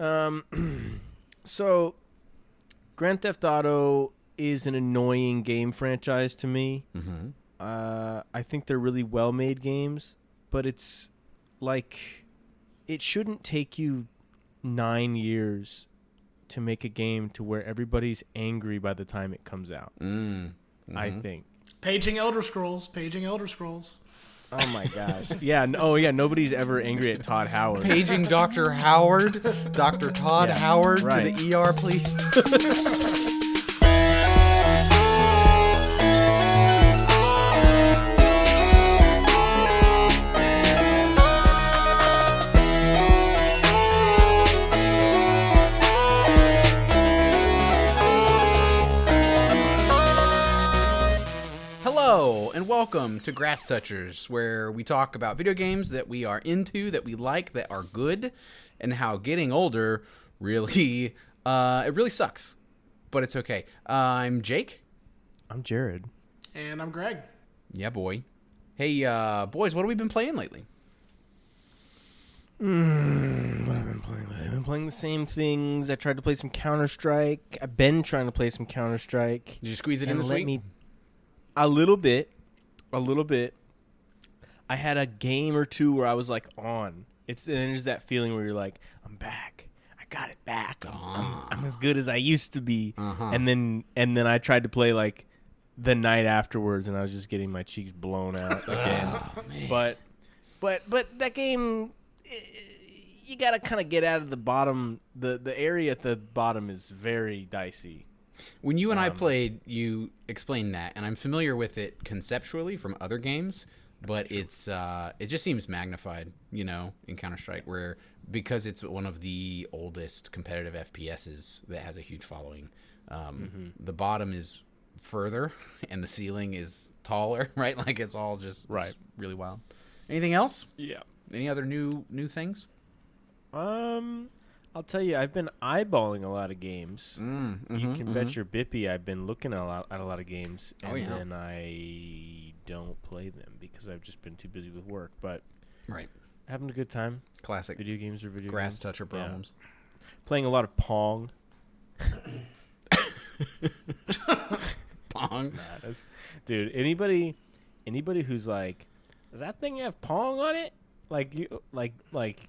So Grand Theft Auto is an annoying game franchise to me. Mm-hmm. I think they're really well-made games, but it's like it shouldn't take you 9 years to make a game to where everybody's angry by the time it comes out. Mm-hmm. I think. Paging Elder Scrolls. Oh my gosh. Yeah. Oh yeah. Nobody's ever angry at Todd Howard. Paging Dr. Howard, Dr. Todd Howard right. to the ER, please. Hello, and welcome to Grasstouchers, where we talk about video games that we are into, that we like, that are good, and how getting older really, it really sucks, but it's okay. I'm Jake. I'm Jared. And I'm Greg. Yeah, boy. Hey, boys, what have we been playing lately? What have I been playing? I've been playing the same things. I tried to play some Counter-Strike. I've been trying to play some Counter-Strike. Did you squeeze it in this week? A little bit. I had a game or two where I was like on. And there's that feeling where you're like, I'm back. I got it back. I'm as good as I used to be. Uh-huh. And then I tried to play like the night afterwards, and I was just getting my cheeks blown out again. Oh, man. But that game, you got to kind of get out of the bottom. The area at the bottom is very dicey. When you and I played, you explained that, and I'm familiar with it conceptually from other games, but it just seems magnified, in Counter-Strike, where because it's one of the oldest competitive FPSs that has a huge following, the bottom is further and the ceiling is taller, right? Like it's all just really wild. Anything else? Yeah. Any other new things? I'll tell you, I've been eyeballing a lot of games. You can bet your bippy I've been looking at a lot of games, and then I don't play them because I've just been too busy with work. But having a good time. Classic. Video games are video Grass games. toucher problems. Yeah. Playing a lot of Pong. Pong. Dude, anybody who's like, does that thing have Pong on it? Like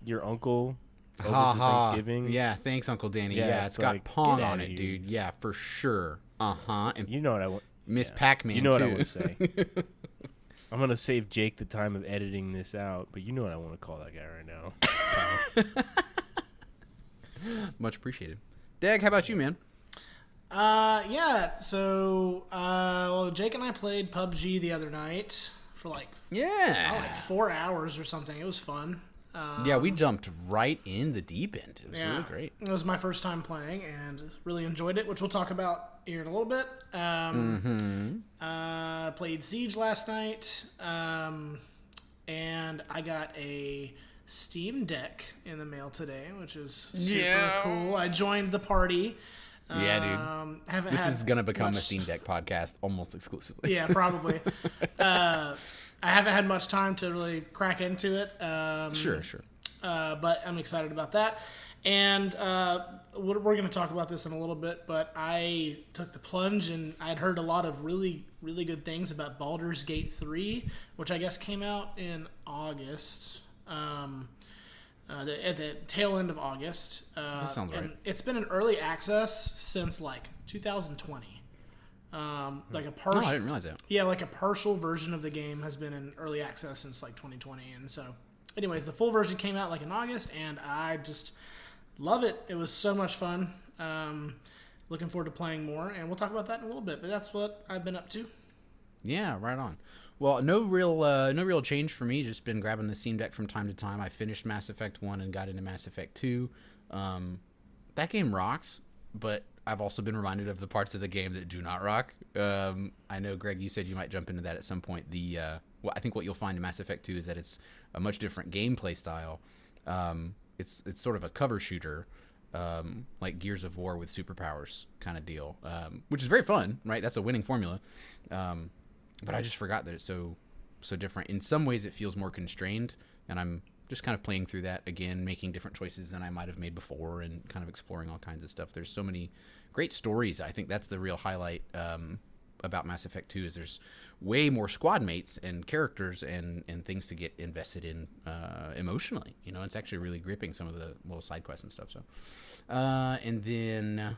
your uncle. Thanksgiving. Yeah, thanks, Uncle Danny. Yeah, it's got like, Pong on it, dude. Yeah, for sure. And you know what I want. Miss Pac-Man, you know too. what I want to say. I'm going to save Jake the time of editing this out, but you know what I want to call that guy right now. Much appreciated. Dag, how about you, man? So Jake and I played PUBG the other night for like 4 hours or something. It was fun. We jumped right in the deep end. It was really great. It was my first time playing and really enjoyed it, which we'll talk about here in a little bit. Played Siege last night, and I got a Steam Deck in the mail today, which is super cool. I joined the party. Yeah, dude. This is going to become a Steam Deck podcast almost exclusively. Yeah, probably. I haven't had much time to really crack into it. Sure. But I'm excited about that. And we're going to talk about this in a little bit, but I took the plunge, and I'd heard a lot of really, really good things about Baldur's Gate 3, which I guess came out in August, at the tail end of August. That sounds right. And it's been in early access since, 2020. Like a partial. No, I didn't realize that. Yeah, like a partial version of the game has been in early access since 2020, and so, anyways, the full version came out in August, and I just love it. It was so much fun. Looking forward to playing more, and we'll talk about that in a little bit. But that's what I've been up to. Yeah, right on. Well, no real change for me. Just been grabbing the Steam Deck from time to time. I finished Mass Effect 1 and got into Mass Effect 2. That game rocks, but I've also been reminded of the parts of the game that do not rock. I know, Greg, you said you might jump into that at some point. I think what you'll find in Mass Effect 2 is that it's a much different gameplay style. It's sort of a cover shooter, like Gears of War with superpowers kind of deal, which is very fun, right? That's a winning formula. But I just forgot that it's so different. In some ways, it feels more constrained, and I'm just kind of playing through that again, making different choices than I might have made before, and kind of exploring all kinds of stuff. There's so many great stories. I think that's the real highlight about Mass Effect 2 is there's way more squad mates and characters and things to get invested in emotionally. You know, it's actually really gripping, some of the little side quests and stuff. So, and then,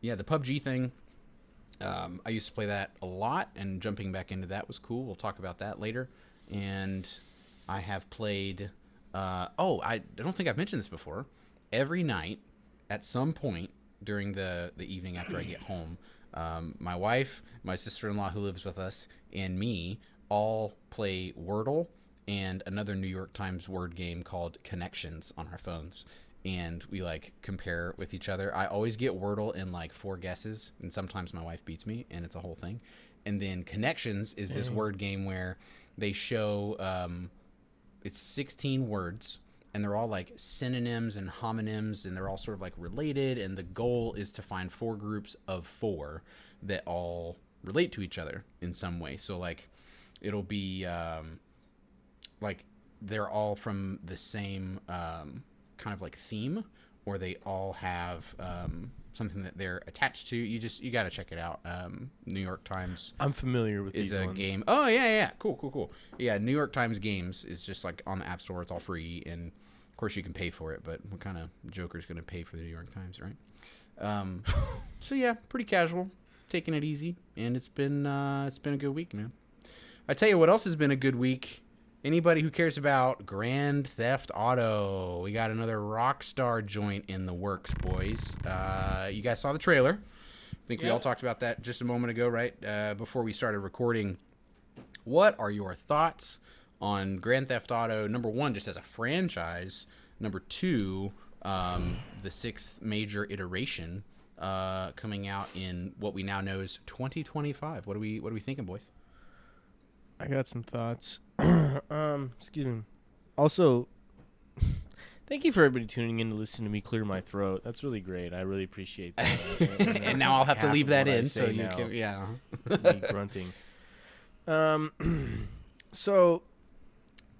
the PUBG thing. I used to play that a lot, and jumping back into that was cool. We'll talk about that later. And I have played... I don't think I've mentioned this before. Every night, at some point during the evening after I get home, my wife, my sister-in-law who lives with us, and me all play Wordle and another New York Times word game called Connections on our phones. And we compare with each other. I always get Wordle in 4 guesses, and sometimes my wife beats me, and it's a whole thing. And then Connections is this word game where they show it's 16 words, and they're all synonyms and homonyms, and they're all sort of related. And the goal is to find 4 groups of 4 that all relate to each other in some way. So it'll be they're all from the same kind of theme, or they all have something that they're attached to. You got to check it out. New York Times. I'm familiar with is these a ones. game. Oh yeah. Cool. Yeah, New York Times Games is just on the App Store. It's all free, and of course you can pay for it. But what kind of joker's going to pay for the New York Times, right? So yeah, pretty casual, taking it easy, and it's been a good week, man. I tell you what else has been a good week. Anybody who cares about Grand Theft Auto, we got another Rockstar joint in the works, boys. You guys saw the trailer. I think we all talked about that just a moment ago, right? Before we started recording. What are your thoughts on Grand Theft Auto, number 1, just as a franchise, number 2, the 6th major iteration coming out in what we now know is 2025? What are we thinking, boys? I got some thoughts. Excuse me. Also, thank you for everybody tuning in to listen to me clear my throat. That's really great. I really appreciate that. And now I'll have to leave that in, so you now. can, Me grunting. So,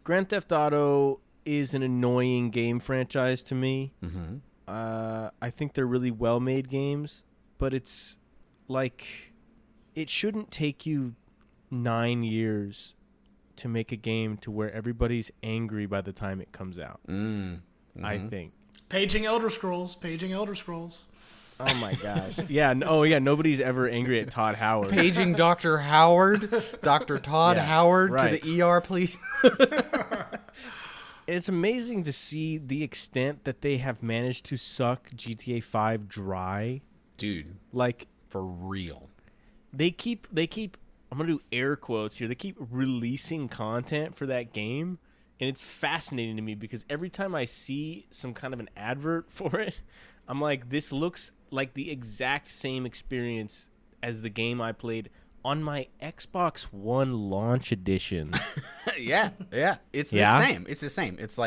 Grand Theft Auto is an annoying game franchise to me. Mm-hmm. I think they're really well-made games, but it's it shouldn't take you 9 years to make a game to where everybody's angry by the time it comes out. Mm-hmm. I think. Paging Elder Scrolls. Oh my gosh. Yeah. Nobody's ever angry at Todd Howard. Paging Dr. Howard, Dr. Todd Howard right. to the ER, please. It's amazing to see the extent that they have managed to suck GTA 5 dry. Dude, for real. They keep I'm going to do air quotes here. They keep releasing content for that game, and it's fascinating to me because every time I see some kind of an advert for it, I'm like, this looks like the exact same experience as the game I played on my Xbox One launch edition. Yeah. It's the same. It's the same. It's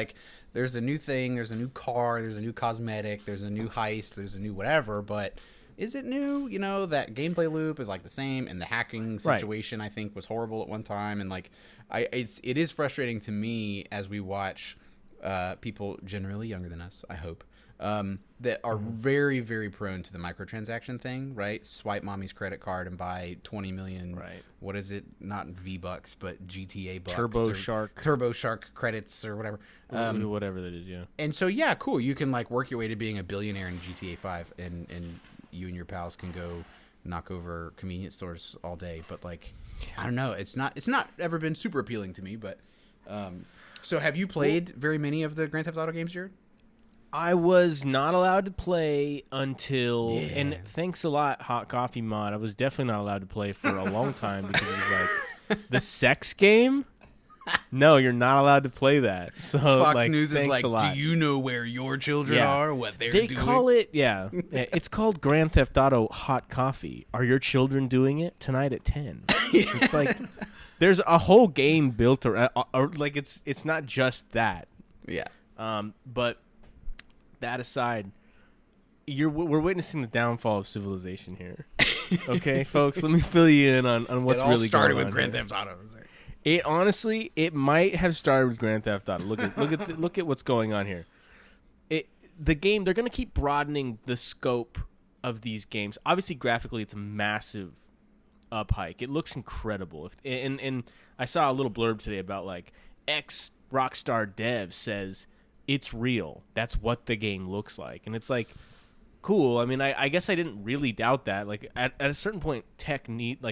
there's a new thing, there's a new car, there's a new cosmetic, there's a new heist, there's a new whatever, but... Is it new? That gameplay loop is the same, and the hacking situation I think was horrible at one time, and it is frustrating to me as we watch people generally younger than us, I hope, that are very, very prone to the microtransaction thing, right? Swipe mommy's credit card and buy 20 million. Right. What is it? Not V-Bucks, but GTA bucks. Turbo Shark credits or whatever. Whatever that is, yeah. And so cool. You can work your way to being a billionaire in GTA 5, and you and your pals can go knock over convenience stores all day, but I don't know, it's not ever been super appealing to me, but so have you played very many of the Grand Theft Auto games, Jared? I was not allowed to play until and thanks a lot, Hot Coffee Mod. I was definitely not allowed to play for a long time because it was the sex game. No, you're not allowed to play that. So Fox News is do you know where your children are, what they're doing? They call it, it's called Grand Theft Auto Hot Coffee. Are your children doing it tonight at 10? It's there's a whole game built around, it's not just that. Yeah. But that aside, we're witnessing the downfall of civilization here. Okay, folks, let me fill you in on what's really going on. It all started with Grand here. Theft Auto. It honestly, it might have started with Grand Theft Auto. Look at what's going on here. The game, they're going to keep broadening the scope of these games. Obviously, graphically, it's a massive up hike. It looks incredible. And I saw a little blurb today about like ex Rockstar dev says it's real. That's what the game looks like, and it's like cool. I mean, I guess I didn't really doubt that. Like at a certain point,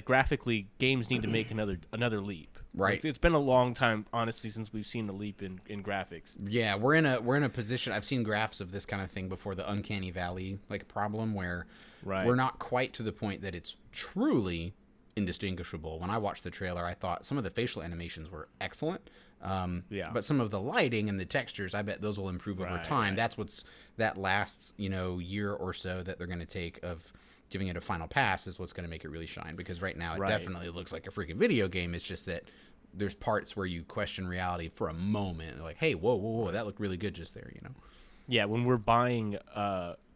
graphically, games need to make another leap. Right. Like, it's been a long time, honestly, since we've seen a leap in graphics. Yeah, we're in a position. I've seen graphs of this kind of thing before. The uncanny valley like problem where we're not quite to the point that it's truly indistinguishable. When I watched the trailer, I thought some of the facial animations were excellent. But some of the lighting and the textures, I bet those will improve over time. That's that last year or so that they're going to take of giving it a final pass is what's going to make it really shine. Because right now it definitely looks like a freaking video game. It's just that there's parts where you question reality for a moment, like, hey, whoa, that looked really good just there, Yeah, when we're buying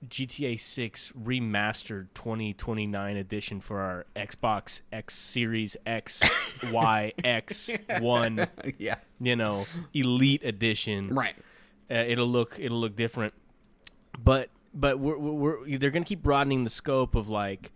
GTA 6 remastered 2029 edition for our Xbox X Series X, Y, X, One, Elite edition, right? It'll look different, but they're gonna keep broadening the scope of like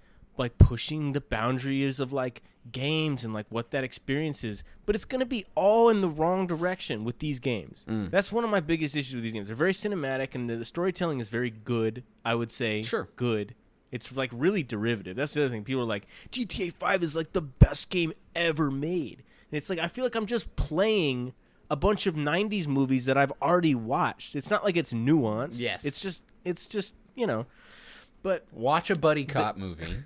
pushing the boundaries of like games and like what that experience is, but it's going to be all in the wrong direction with these games. That's one of my biggest issues with these games. They're very cinematic and the storytelling is very good, I would say. Good. It's like really derivative. That's the other thing. People are like, GTA 5 is like the best game ever made. And it's like, I feel like I'm just playing a bunch of 90s movies that I've already watched. It's not like it's nuanced. Yes. It's just but watch a buddy cop movie.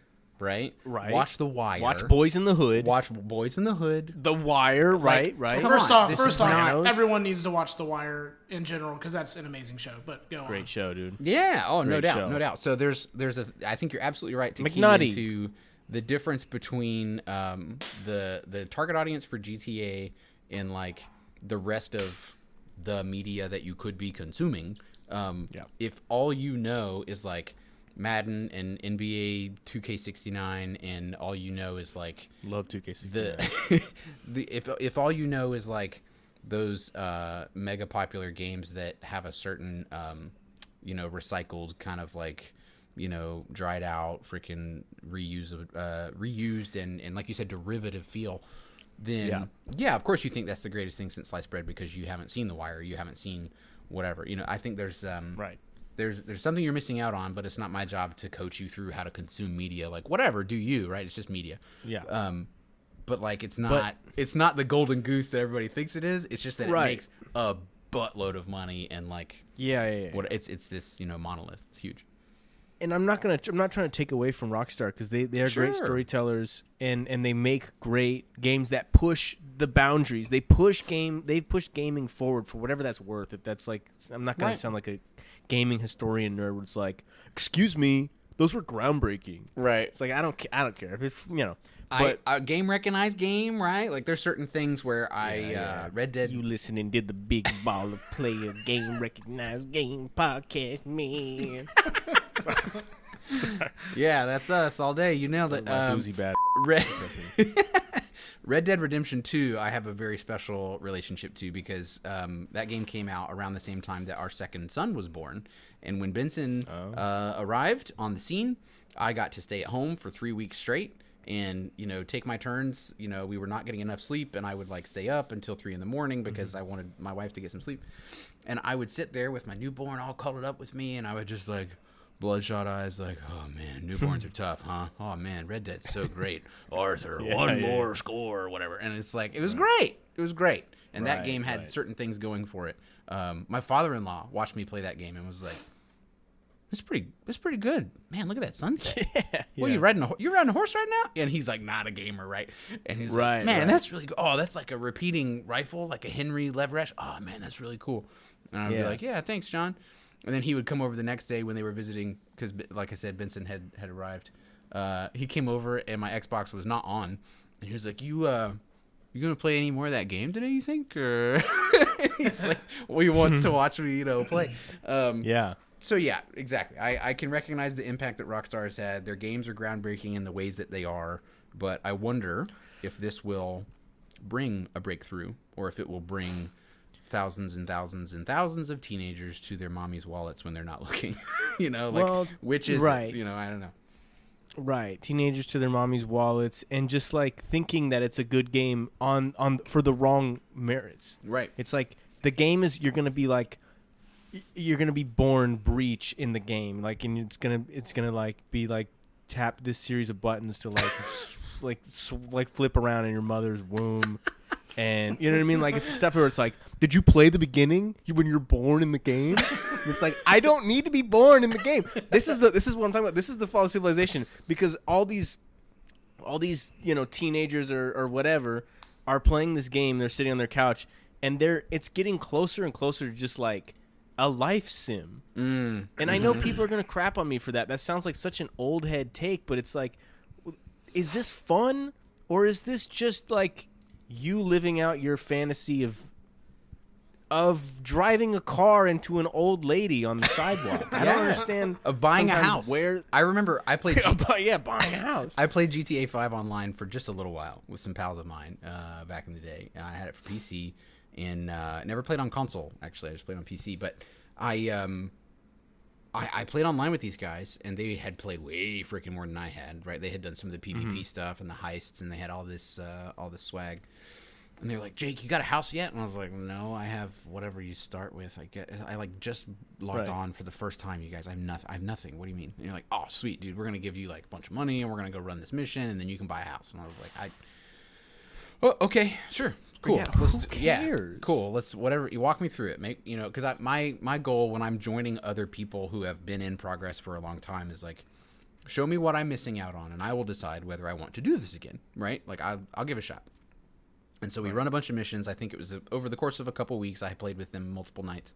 Right. Watch The Wire. Watch Boys in the Hood. The Wire. Right. First off, everyone needs to watch The Wire in general because that's an amazing show. But go on. Great show, dude. Yeah. Oh, no doubt. So there's I think you're absolutely right to key into the difference between the target audience for GTA and like the rest of the media that you could be consuming. If all you know is like Madden and NBA 2K69 and all you know is like love 2K69. If all you know is like those mega popular games that have a certain recycled kind of like dried out freaking reused and like you said derivative feel, then of course you think that's the greatest thing since sliced bread because you haven't seen The Wire, you haven't seen whatever. I think there's There's something you're missing out on, but it's not my job to coach you through how to consume media. Like whatever, do you, right? It's just media. Yeah. But like it's not the golden goose that everybody thinks it is. It's just that it makes a buttload of money and like what it's this monolith. It's huge. And I'm not trying to take away from Rockstar because they are great storytellers and they make great games that push the boundaries. They've pushed gaming forward for whatever that's worth. If that's like, I'm not going to sound like a gaming historian nerd where it's like, excuse me, those were groundbreaking. Right. It's like I don't care if it's but game recognized game, right? Like there's certain things where Red Dead. You listening to the Big Baller Player Game Recognized Game podcast, man. Yeah, that's us all day. You nailed it. Bad. Red Dead Redemption 2, I have a very special relationship to because that game came out around the same time that our second son was born. And when Benson arrived on the scene, I got to stay at home for 3 weeks straight and, take my turns. We were not getting enough sleep, and I would, stay up until 3 in the morning because I wanted my wife to get some sleep. And I would sit there with my newborn all cuddled up with me, and I would just, bloodshot eyes, oh, man, newborns are tough, huh? Oh, man, Red Dead's so great. Arthur, one more score or whatever. And it's it was great. It was great. And that game had certain things going for it. My father-in-law watched me play that game and was like, it's pretty good. Man, look at that sunset. What, you riding a horse right now? And he's not a gamer, right? And he's like, man, that's really good. Oh, that's like a repeating rifle, like a Henry Leverett. Oh, man, that's really cool. And I'd be like, yeah, thanks, John. And then he would come over the next day when they were visiting because, like I said, Benson had arrived. He came over and my Xbox was not on. And he was like, you going to play any more of that game today, you think? Or he's like, well, he wants to watch me, play. So, yeah, exactly. I can recognize the impact that Rockstar has had. Their games are groundbreaking in the ways that they are. But I wonder if this will bring a breakthrough, or if it will bring thousands and thousands and thousands of teenagers to their mommy's wallets when they're not looking. Which is right. it? I don't know. Right, teenagers to their mommy's wallets, and just like thinking that it's a good game on for the wrong merits. Right. It's like the game is you're gonna be born breach in the game, like, and it's gonna like be like tap this series of buttons to like like flip around in your mother's womb. And you know what I mean? Like, it's stuff where it's like, did you play the beginning when you're born in the game? And it's like, I don't need to be born in the game. This is what I'm talking about. This is the fall of civilization, because all these teenagers or whatever are playing this game. They're sitting on their couch, and it's getting closer and closer to just like a life sim. And I know people are gonna crap on me for that. That sounds like such an old head take, but it's like, is this fun, or is this just like you living out your fantasy of driving a car into an old lady on the sidewalk? I don't understand. Of buying a house. Where I remember I played buying a house. I played GTA 5 online for just a little while with some pals of mine back in the day. I had it for PC, and never played on console. Actually, I just played on PC. But I played online with these guys, and they had played way freaking more than I had. Right? They had done some of the PvP stuff and the heists, and they had all this swag. And they're like, Jake, you got a house yet? And I was like, no, I have whatever you start with. I like just logged on for the first time, you guys. I have nothing. What do you mean? And you're like, oh, sweet, dude. We're going to give you like a bunch of money, and we're going to go run this mission, and then you can buy a house. And I was like, oh, okay, sure. Cool. Yeah, who cares? Cool. Let's whatever. You walk me through it. Because my goal when I'm joining other people who have been in progress for a long time is like, show me what I'm missing out on, and I will decide whether I want to do this again. Right? Like I'll give it a shot. And so we run a bunch of missions. I think it was over the course of a couple weeks. I played with them multiple nights,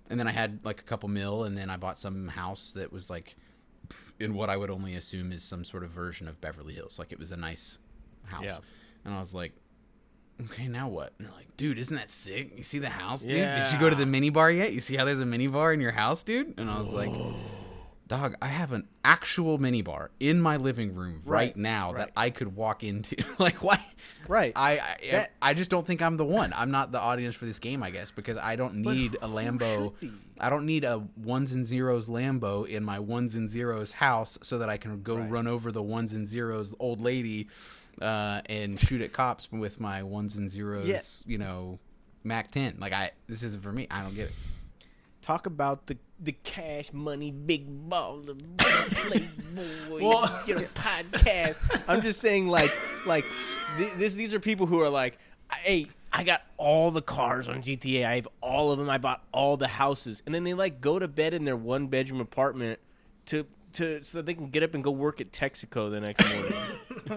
and then I had like a couple mil, and then I bought some house that was like in what I would only assume is some sort of version of Beverly Hills. Like, it was a nice house. Yeah. And I was like, okay, now what? And they're like, dude, isn't that sick? You see the house, dude? Yeah. Did you go to the mini bar yet? You see how there's a mini bar in your house, dude? And I was like, dog, I have an actual mini bar in my living room right now that I could walk into. Like, why? Right. I just don't think I'm the one. I'm not the audience for this game, I guess, because I don't need a Lambo. I don't need a ones and zeros Lambo in my ones and zeros house so that I can go run over the ones and zeros old lady and shoot at cops with my ones and zeros, Mac 10. Like, this isn't for me. I don't get it. Talk about the cash money big baller playboy podcast. I'm just saying, like these are people who are like, hey, I got all the cars on GTA. I have all of them. I bought all the houses, and then they like go to bed in their 1-bedroom apartment so that they can get up and go work at Texaco the next morning.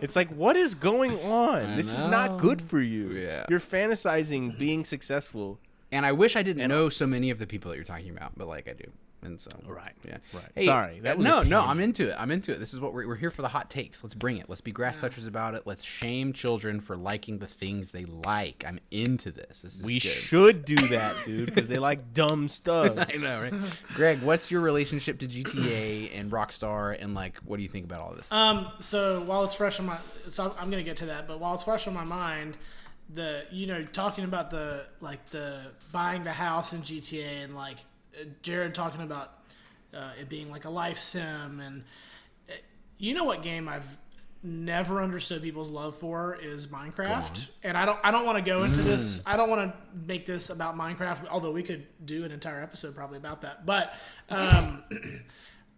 It's like, what is going on? This is not good for you. Yeah. You're fantasizing being successful. And I wish I didn't know so many of the people that you're talking about, but like I do. And so, yeah. Right. Hey, sorry. That was no, I'm into it. This is what we're here for, the hot takes. Let's bring it. Let's be Grasstouchers about it. Let's shame children for liking the things they like. I'm into this. We should do that, dude, because they like dumb stuff. I know, right? Greg, what's your relationship to GTA and Rockstar, and like, what do you think about all this? So while it's fresh on my, I'm gonna get to that, but while it's fresh on my mind, talking about the buying the house in GTA, and like Jared talking about it being like a life sim, and what game I've never understood people's love for is Minecraft. And I don't want to go into this. I don't want to make this about Minecraft, although we could do an entire episode probably about that. But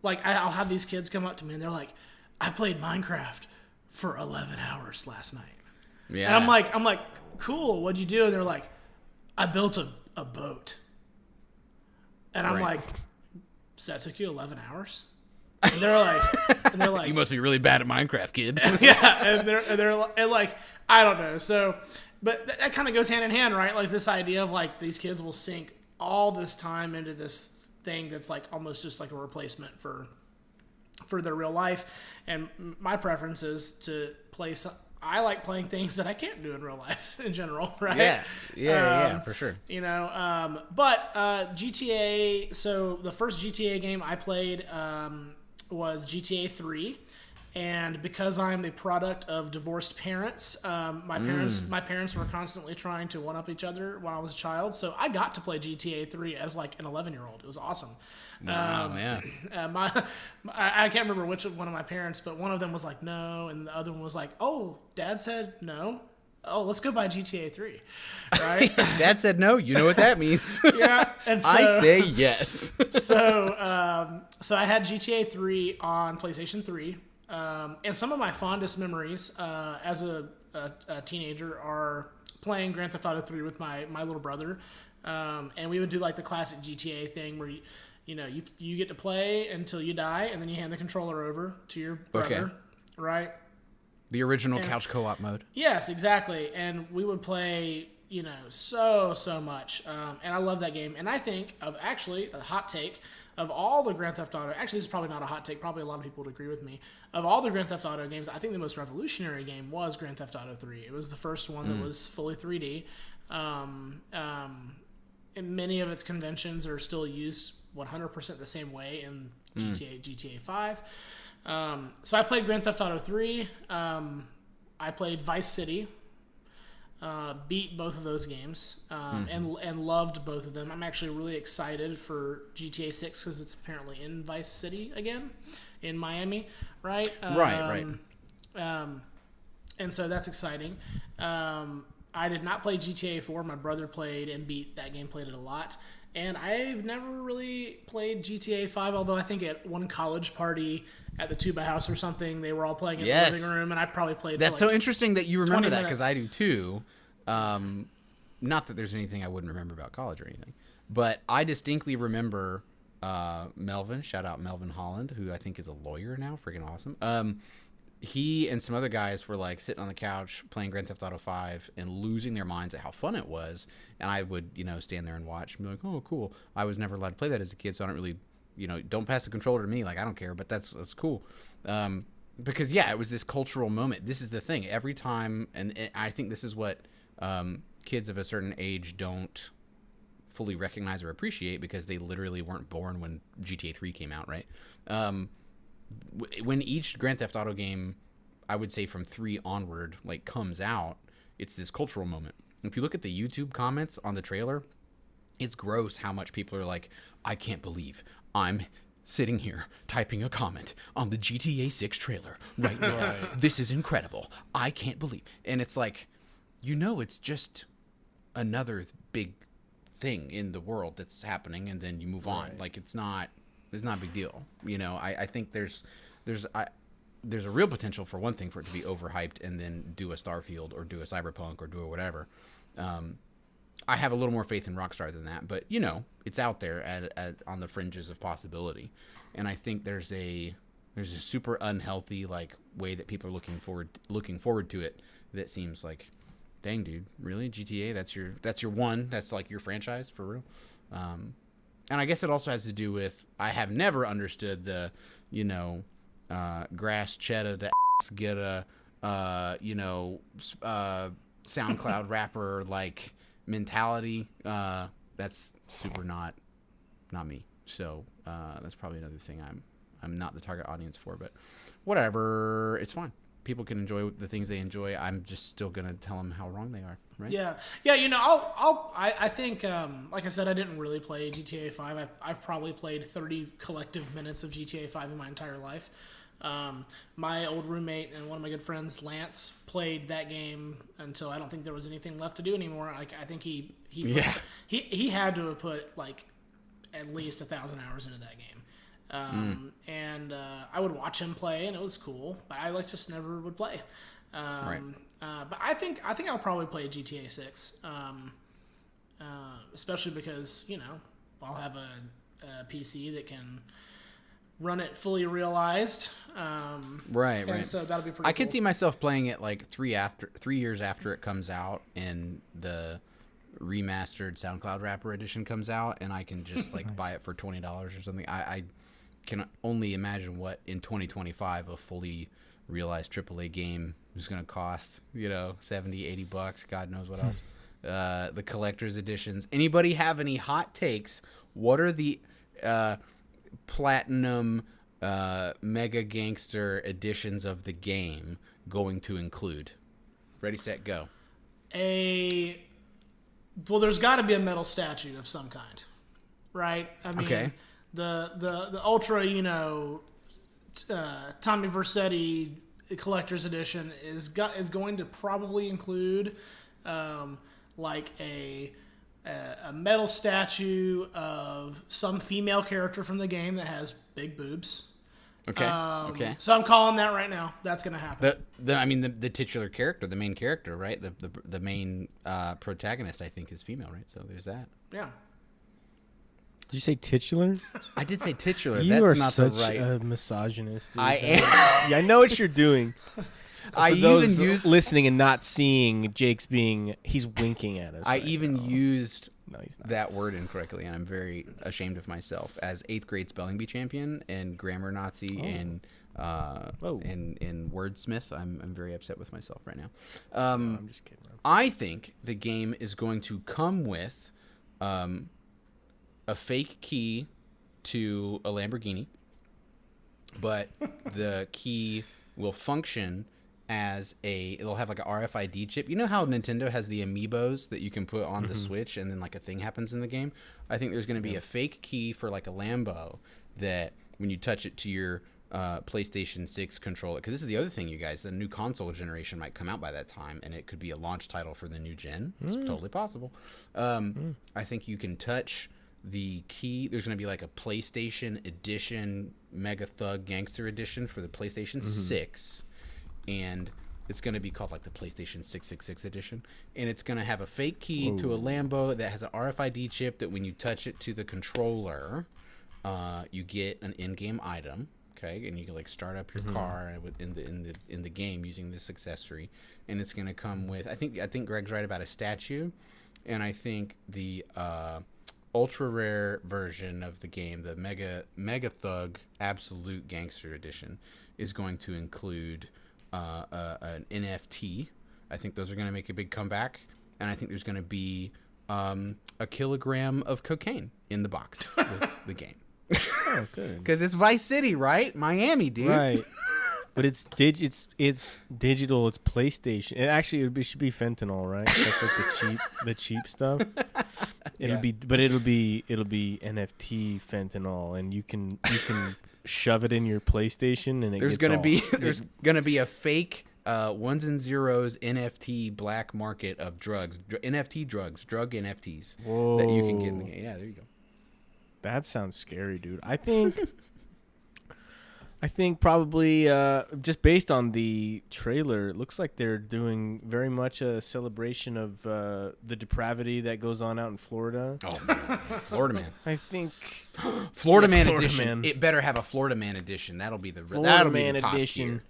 like, I'll have these kids come up to me and they're like, I played Minecraft for 11 hours last night. Yeah. And I'm like, cool, what'd you do? And they're like, I built a boat. And I'm like, so that took you 11 hours? And they're like, you must be really bad at Minecraft, kid. Yeah, and like, I don't know. So, but that kind of goes hand in hand, right? Like, this idea of like these kids will sink all this time into this thing that's like almost just like a replacement for their real life. And my preference is to play I like playing things that I can't do in real life in general, right? Yeah, for sure. But GTA, so the first GTA game I played was GTA 3, And because I'm a product of divorced parents, my parents were constantly trying to one up each other when I was a child. So I got to play GTA 3 as like an 11-year-old. It was awesome. Wow, yeah. I can't remember which one of my parents, but one of them was like no, and the other one was like, "Oh, Dad said no. Oh, let's go buy GTA 3." Right? Dad said no. You know what that means. Yeah, and so, I say yes. so I had GTA 3 on PlayStation 3, and some of my fondest memories as a teenager are playing Grand Theft Auto 3 with my little brother, and we would do like the classic GTA thing where you get to play until you die, and then you hand the controller over to your brother, right? The original couch co-op mode. Yes, exactly. And we would play, so much. And I love that game. And I think of actually a hot take of all the Grand Theft Auto. Actually, this is probably not a hot take. Probably a lot of people would agree with me. Of all the Grand Theft Auto games, I think the most revolutionary game was Grand Theft Auto 3. It was the first one that was fully 3D. And many of its conventions are still used 100% the same way in GTA 5. So I played Grand Theft Auto 3. I played Vice City. Beat both of those games. And loved both of them. I'm actually really excited for GTA 6 because it's apparently in Vice City again, in Miami, right? Right. And so that's exciting. I did not play GTA 4. My brother played and beat that game, played it a lot. And I've never really played GTA 5, although I think at one college party at the Tuba House or something, they were all playing in the living room, and I probably played That's for like so interesting that you remember that, 20 because I do too. Not that there's anything I wouldn't remember about college or anything, but I distinctly remember Melvin, shout out Melvin Holland, who I think is a lawyer now, freaking awesome. He and some other guys were like sitting on the couch playing Grand Theft Auto 5 and losing their minds at how fun it was. And I would, stand there and watch and be like, oh, cool. I was never allowed to play that as a kid, so I don't really, don't pass the controller to me. Like, I don't care, but that's cool. Because, yeah, it was this cultural moment. This is the thing. Every time, and I think this is what kids of a certain age don't fully recognize or appreciate because they literally weren't born when GTA 3 came out, right? When each Grand Theft Auto game, I would say from 3 onward, like comes out, it's this cultural moment. If you look at the YouTube comments on the trailer, it's gross how much people are like, I can't believe I'm sitting here typing a comment on the GTA 6 trailer right now. Right. This is incredible. I can't believe. And it's like, it's just another big thing in the world that's happening, and then you move on. Like, it's not a big deal. I think there's a real potential for one thing for it to be overhyped and then do a Starfield or do a Cyberpunk or do a whatever. I have a little more faith in Rockstar than that, but it's out there at on the fringes of possibility. And I think there's a super unhealthy like way that people are looking forward to it that seems like, dang dude, really? GTA, that's your one, that's like your franchise for real. And I guess it also has to do with, I have never understood the, grass cheddar to get a, SoundCloud rapper like mentality. That's super not me. So that's probably another thing I'm not the target audience for. But whatever, it's fine. People can enjoy the things they enjoy. I'm just still gonna tell them how wrong they are, right? Yeah. I think, like I said, I didn't really play GTA 5. I've probably played 30 collective minutes of GTA 5 in my entire life. My old roommate and one of my good friends, Lance, played that game until I don't think there was anything left to do anymore. Like, I think he had to have put like at least 1,000 hours into that game. And I would watch him play, and it was cool, but I just never would play. Right. But I think I'll probably play GTA 6, especially because I'll have a PC that can run it fully realized. Right. So that'll be pretty. I could see myself playing it like 3 years after it comes out, and the remastered SoundCloud Rapper edition comes out, and I can just like buy it for $20 or something. I can only imagine what in 2025 a fully realized AAA game is going to cost, $70, $80, God knows what else. The collector's editions. Anybody have any hot takes? What are the platinum Mega Gangster editions of the game going to include? Ready, set, go. Well, there's got to be a metal statue of some kind, right? I mean, Okay. the ultra, Tommy Vercetti collector's edition is going to probably include like a metal statue of some female character from the game that has big boobs. Okay. Okay. So I'm calling that right now. That's going to happen. The titular character, the main character, right? The main protagonist, I think, is female, right? So there's that. Yeah. Did you say titular? I did say titular. You That's are not such the right. a misogynist. Dude. I am. Yeah, I know what you're doing. I For those even used. listening and not seeing, Jake's he's winking at us. I right even now. used No, he's not. that word incorrectly, and I'm very ashamed of myself as 8th grade spelling bee champion and grammar Nazi and wordsmith. I'm very upset with myself right now. I'm just kidding. I think the game is going to come with a fake key to a Lamborghini, but the key will function as it'll have like an RFID chip. You know how Nintendo has the amiibos that you can put on the Switch and then like a thing happens in the game? I think there's going to be a fake key for like a Lambo that when you touch it to your PlayStation 6 controller, because this is the other thing, you guys, the new console generation might come out by that time and it could be a launch title for the new gen. It's totally possible. I think you can touch the key. There's going to be like a PlayStation edition, Mega Thug Gangster edition for the PlayStation 6, and it's going to be called like the PlayStation 666 edition, and it's going to have a fake key to a Lambo that has an RFID chip that when you touch it to the controller, you get an in-game item. Okay, and you can like start up your car in the game using this accessory, and it's going to come with. I think Greg's right about a statue, and I think the ultra rare version of the game, the Mega Thug Absolute Gangster Edition, is going to include an NFT. I think those are going to make a big comeback, and I think there's going to be a kilogram of cocaine in the box with the game. Oh, good. Because it's Vice City, right? Miami, dude. Right. But it's digital. It's PlayStation. It should be fentanyl, right? That's like the cheap stuff. It'll be NFT fentanyl, and you can shove it in your PlayStation, and there's gonna be a fake ones and zeros NFT black market of drugs, NFT drugs, drug NFTs that you can get in the game. Yeah, there you go. That sounds scary, dude. I think probably just based on the trailer, it looks like they're doing very much a celebration of the depravity that goes on out in Florida. Oh, man. Florida Man. I think Florida Man Florida edition. Man. It better have a Florida Man edition. That'll be the top edition. tier.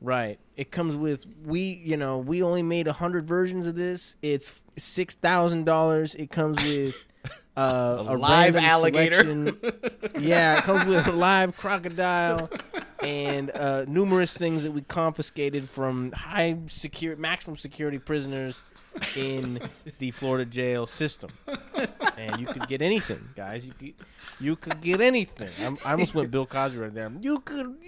Right. It comes with we only made 100 versions of this. It's $6,000. It comes with a live random alligator. selection. Yeah, it comes with a live crocodile and numerous things that we confiscated from maximum security prisoners in the Florida jail system. And you could get anything, guys. You could get anything. I almost went Bill Cosby right there. You could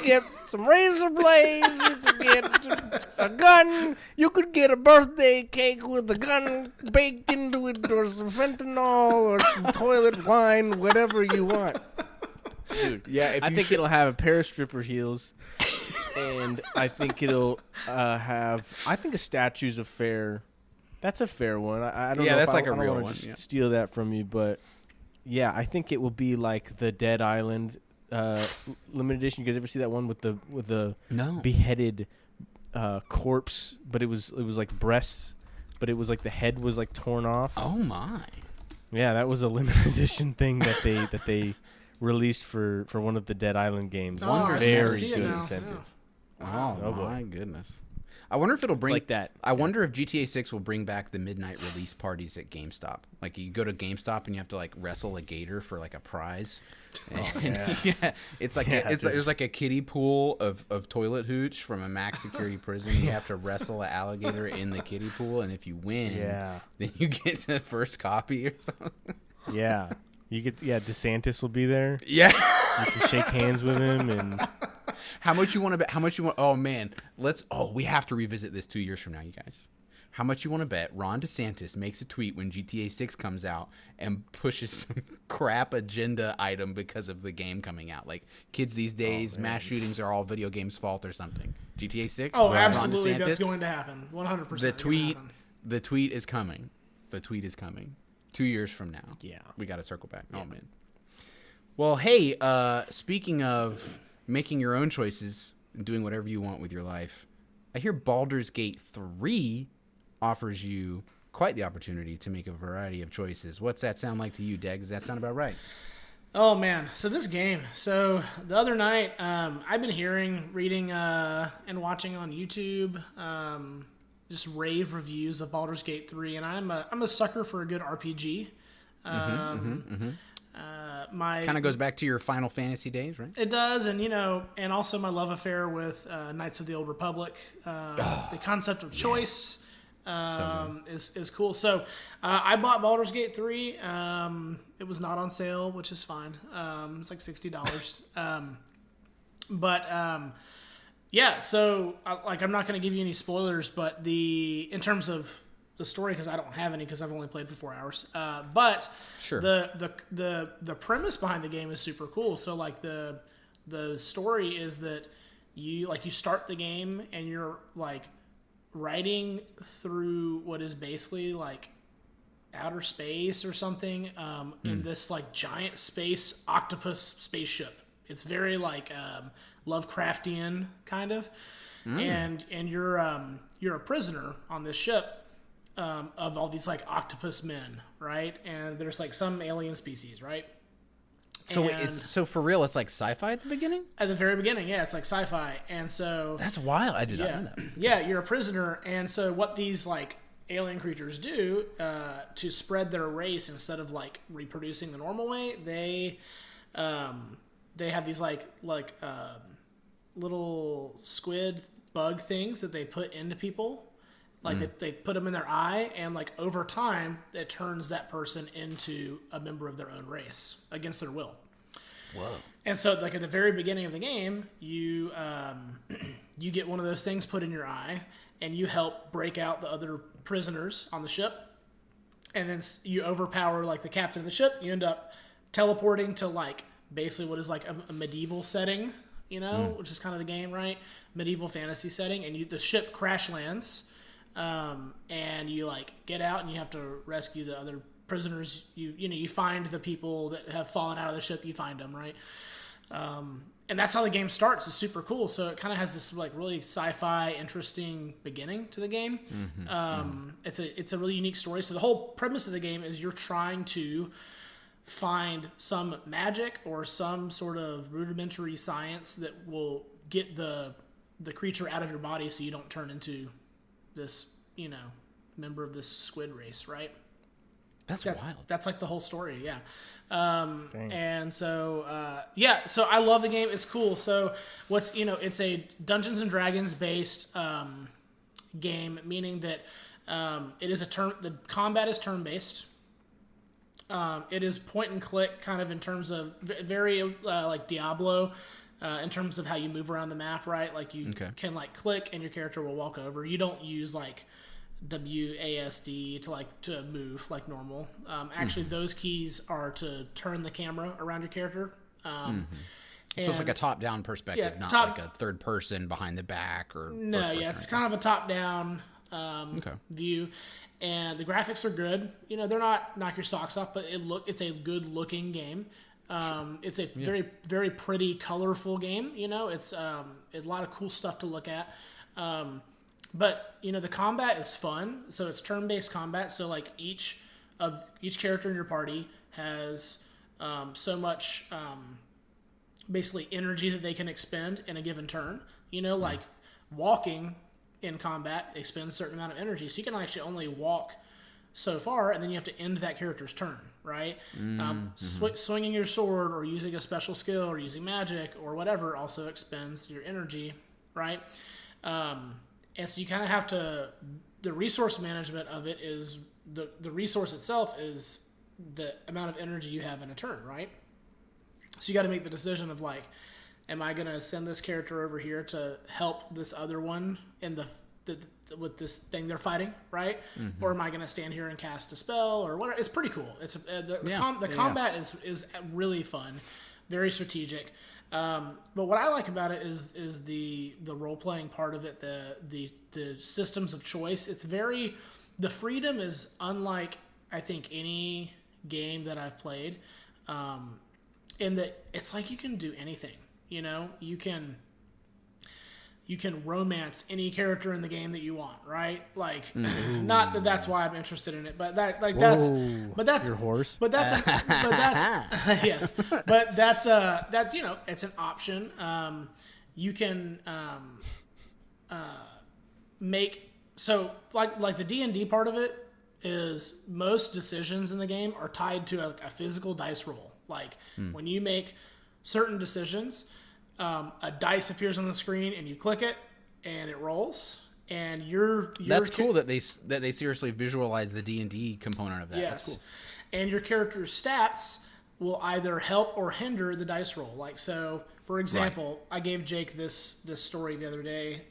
get some razor blades. You could get a gun. You could get a birthday cake with a gun baked into it, or some fentanyl, or some toilet wine, whatever you want. Dude, Yeah, I think it'll have a pair of stripper heels, and I think it'll have. I think a statue's a fair. That's a fair one. I don't know. That's like a I don't real wanna one. just Yeah. steal that from you, but yeah, I think it will be like the Dead Island limited edition. You guys ever see that one with the No. beheaded corpse, but it was like breasts, but it was like the head was like torn off. Oh my. Yeah, that was a limited edition thing that they released for one of the Dead Island games. Oh, I Very see it good now. incentive. Yeah. Oh, Oh, boy. my goodness. I wonder if it'll bring like that. I wonder if GTA 6 will bring back the midnight release parties at GameStop. Like you go to GameStop and you have to like wrestle a gator for like a prize. And, yeah, it's like there's like a kiddie pool of toilet hooch from a max security prison. You have to wrestle an alligator in the kiddie pool, and if you win, Yeah. then you get the first copy or something. Yeah. You get DeSantis will be there. Yeah. You can shake hands with him and How much you want to bet? How much you want? Oh man, we have to revisit this 2 years from now, you guys. How much you want to bet Ron DeSantis makes a tweet when GTA 6 comes out and pushes some crap agenda item because of the game coming out? Like, kids these days, mass shootings are all video games' fault or something. GTA 6? Oh, Ron absolutely, DeSantis, that's going to happen. 100%. The tweet is coming. The tweet is coming. 2 years from now. Yeah. We got to circle back. Yeah. Oh, man. Well, hey, speaking of making your own choices and doing whatever you want with your life, I hear Baldur's Gate 3 offers you quite the opportunity to make a variety of choices. What's that sound like to you, Deg? Does that sound about right? Oh man, so this game. So the other night, I've been reading, and watching on YouTube, just rave reviews of Baldur's Gate 3, and I'm a sucker for a good RPG. My kind of goes back to your Final Fantasy days, right? It does, and and also my love affair with Knights of the Old Republic. The concept of choice is cool. So I bought Baldur's Gate 3. It was not on sale, which is fine. It's like $60. Yeah. So I'm not going to give you any spoilers, but in terms of the story, because I don't have any because I've only played for 4 hours. But sure. The premise behind the game is super cool. So the story is that you start the game and you're like riding through what is basically like outer space or something, in this like giant space octopus spaceship. It's very like Lovecraftian kind of, and you're a prisoner on this ship. Of all these like octopus men, right? And there's like some alien species, right? So for real, it's like sci-fi at the beginning? At the very beginning, yeah, it's like sci-fi. And so that's wild. I did not know that. Yeah, you're a prisoner, and so what these like alien creatures do to spread their race instead of like reproducing the normal way, they have these like little squid bug things that they put into people. Like they put them in their eye, and like over time, it turns that person into a member of their own race against their will. Whoa! And so, like at the very beginning of the game, you you get one of those things put in your eye, and you help break out the other prisoners on the ship, and then you overpower like the captain of the ship. You end up teleporting to like basically what is like a medieval setting, which is kind of the game, right? Medieval fantasy setting, and the ship crash lands. And you like get out and you have to rescue the other prisoners. You find the people that have fallen out of the ship. You find them, right? And that's how the game starts. It's super cool. So it kind of has this like really sci-fi, interesting beginning to the game. It's a really unique story. So the whole premise of the game is you're trying to find some magic or some sort of rudimentary science that will get the creature out of your body, so you don't turn into this, member of this squid race, right? That's wild. That's like the whole story, yeah. And so, so I love the game. It's cool. So it's a Dungeons and Dragons based game, meaning that the combat is turn based. It is point and click kind of in terms of very like Diablo. In terms of how you move around the map, right? Like you can like click and your character will walk over. You don't use like WASD to move like normal. Actually, those keys are to turn the camera around your character. So it's like a top-down perspective, not like a third person behind the back or no. Yeah, it's kind of a top-down view, and the graphics are good. They're not knock your socks off, but it's a good-looking game. It's a very, very pretty, colorful game. It's a lot of cool stuff to look at. But the combat is fun. So it's turn-based combat. So like each character in your party has so much basically energy that they can expend in a given turn. Like walking in combat expends a certain amount of energy. So you can actually only walk so far, and then you have to end that character's turn, right? Swinging your sword or using a special skill or using magic or whatever also expends your energy, right? And so you kind of have to, the resource management of it is, the resource itself is the amount of energy you have in a turn, right? So you got to make the decision of like, am I going to send this character over here to help this other one in the with this thing they're fighting, right? Mm-hmm. Or am I going to stand here and cast a spell or whatever? It's pretty cool. It's the combat is really fun, very strategic. But what I like about it is the role playing part of it, the systems of choice. It's very, the freedom is unlike I think any game that I've played, in that it's like you can do anything. You know, you can romance any character in the game that you want, right? Like, not that that's why I'm interested in it, but that's your horse. But that's yes, but that's you know, it's an option. You can make, so like the D&D part of it is most decisions in the game are tied to a physical dice roll. Like when you make certain decisions, a dice appears on the screen and you click it and it rolls, and that's cool that they seriously visualize the D&D component of that. Yes. That's cool. And your character's stats will either help or hinder the dice roll. Like, so for example, I gave Jake this story the other day.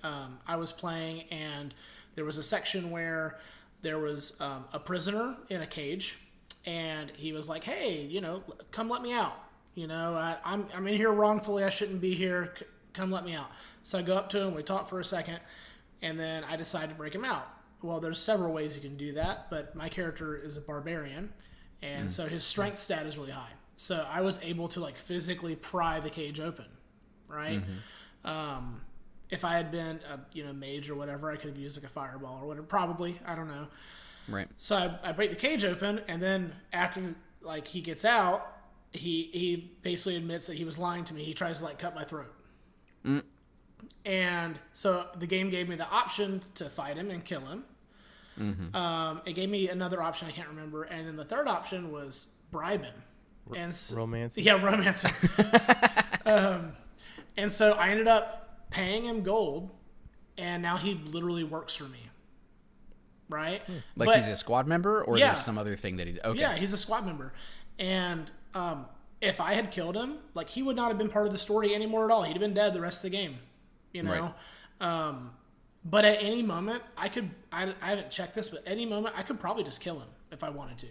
I was playing and there was a section where there was a prisoner in a cage, and he was like, hey, you know, come let me out. You know, I'm in here wrongfully. I shouldn't be here. Come let me out. So I go up to him. We talk for a second, and then I decide to break him out. Well, there's several ways you can do that, but my character is a barbarian, and so his strength stat is really high. So I was able to like physically pry the cage open, right? Mm-hmm. If I had been a mage or whatever, I could have used like a fireball or whatever. Probably, I don't know. Right. So I break the cage open, and then after like he gets out, he basically admits that he was lying to me. He tries to like cut my throat. And so the game gave me the option to fight him and kill him. Mm-hmm. It gave me another option I can't remember, and then the third option was bribe him. Romancing? Yeah, romancing. And so I ended up paying him gold, and now he literally works for me. Right? Like he's a squad member, or there's some other thing that he did? Okay. Yeah, he's a squad member. And if I had killed him, like, he would not have been part of the story anymore at all. He'd have been dead the rest of the game, you know? Right. But at any moment, I haven't checked this, but any moment, I could probably just kill him if I wanted to.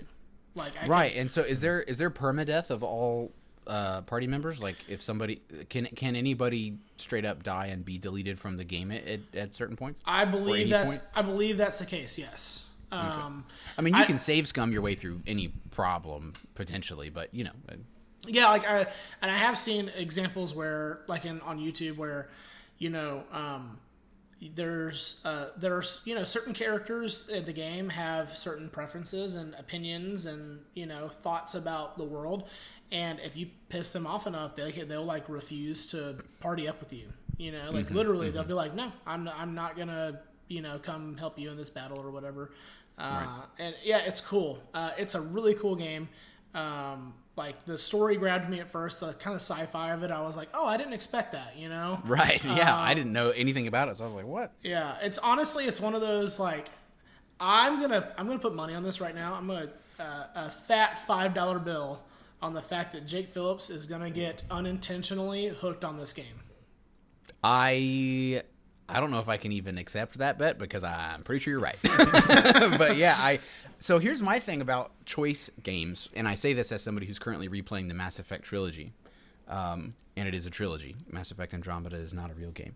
Like, and so is there permadeath of all party members? Like, if somebody can anybody straight up die and be deleted from the game at certain points? I believe that's the case. Yes. Okay. I mean, you can save scum your way through any problem potentially, but you know. Yeah, like I have seen examples where, like on YouTube, where there's certain characters in the game have certain preferences and opinions and thoughts about the world, and if you piss them off enough, they'll like refuse to party up with you. Like literally, they'll be like, no, I'm not gonna come help you in this battle or whatever. Right. And yeah, it's cool. It's a really cool game. Like, the story grabbed me at first, the kind of sci-fi of it. I was like, oh, I didn't expect that, Right. Yeah. I didn't know anything about it. So I was like, what? Yeah. It's one of those, like, I'm going to put money on this right now. I'm going to, a fat $5 bill on the fact that Jake Phillips is going to get unintentionally hooked on this game. I don't know if I can even accept that bet, because I'm pretty sure you're right. But yeah, so here's my thing about choice games, and I say this as somebody who's currently replaying the Mass Effect trilogy, and it is a trilogy. Mass Effect Andromeda is not a real game.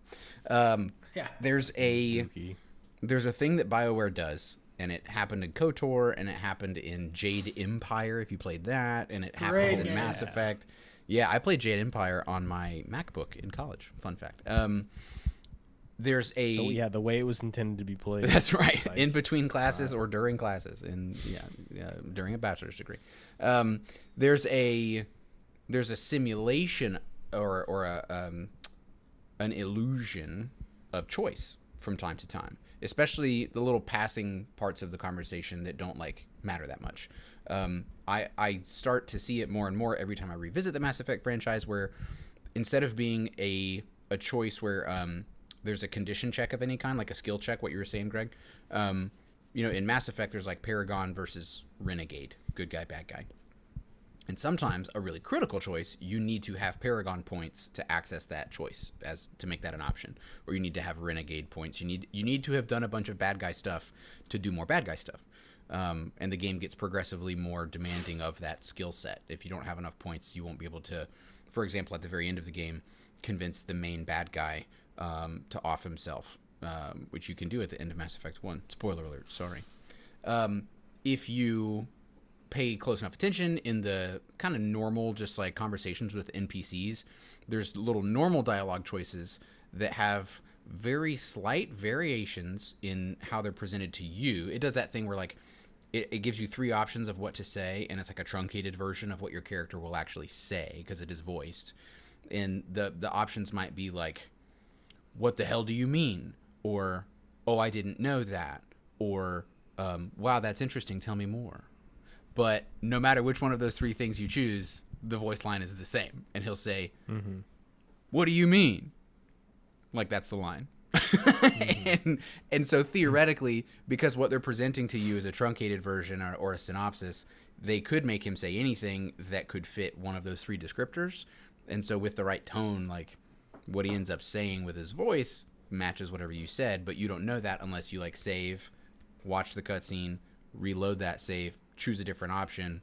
Yeah. There's a thing that BioWare does, and it happened in KOTOR, and it happened in Jade Empire, if you played that, and it happens in Mass Effect. Yeah, I played Jade Empire on my MacBook in college. Fun fact. There's the way it was intended to be played. That's right. Like, in between classes or during classes, and during a bachelor's degree. There's a simulation or an illusion of choice from time to time, especially the little passing parts of the conversation that don't like matter that much. I start to see it more and more every time I revisit the Mass Effect franchise, where instead of being a choice where there's a condition check of any kind, like a skill check, what you were saying, Greg. In Mass Effect, there's like Paragon versus Renegade, good guy, bad guy. And sometimes a really critical choice, you need to have Paragon points to access that choice, as to make that an option, or you need to have Renegade points. You need to have done a bunch of bad guy stuff to do more bad guy stuff. And the game gets progressively more demanding of that skill set. If you don't have enough points, you won't be able to, for example, at the very end of the game, convince the main bad guy to off himself, which you can do at the end of Mass Effect 1. Spoiler alert, sorry. If you pay close enough attention in the kind of normal, just like conversations with NPCs, there's little normal dialogue choices that have very slight variations in how they're presented to you. It does that thing where like it gives you 3 options of what to say, and it's like a truncated version of what your character will actually say because it is voiced. And the options might be like, what the hell do you mean? Or, oh, I didn't know that. Or, wow, that's interesting, tell me more. But no matter which one of those 3 things you choose, the voice line is the same. And he'll say, what do you mean? Like, that's the line. and so theoretically, because what they're presenting to you is a truncated version or a synopsis, they could make him say anything that could fit one of those 3 descriptors. And so with the right tone, like what he ends up saying with his voice matches whatever you said, but you don't know that unless you like save, watch the cutscene, reload that save, choose a different option,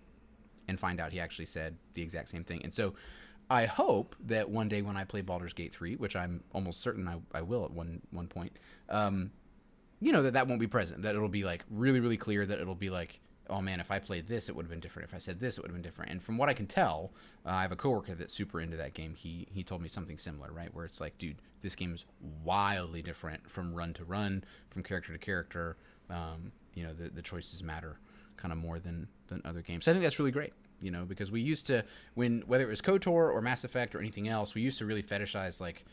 and find out he actually said the exact same thing. And so I hope that one day when I play Baldur's Gate 3, which I'm almost certain I will at one point, that won't be present, that it'll be like really, really clear, that it'll be like, oh man, if I played this, it would have been different. If I said this, it would have been different. And from what I can tell, I have a coworker that's super into that game. He told me something similar, right? Where it's like, dude, this game is wildly different from run to run, from character to character. The choices matter kind of more than other games. So I think that's really great, because we used to, whether it was KOTOR or Mass Effect or anything else, we used to really fetishize, like,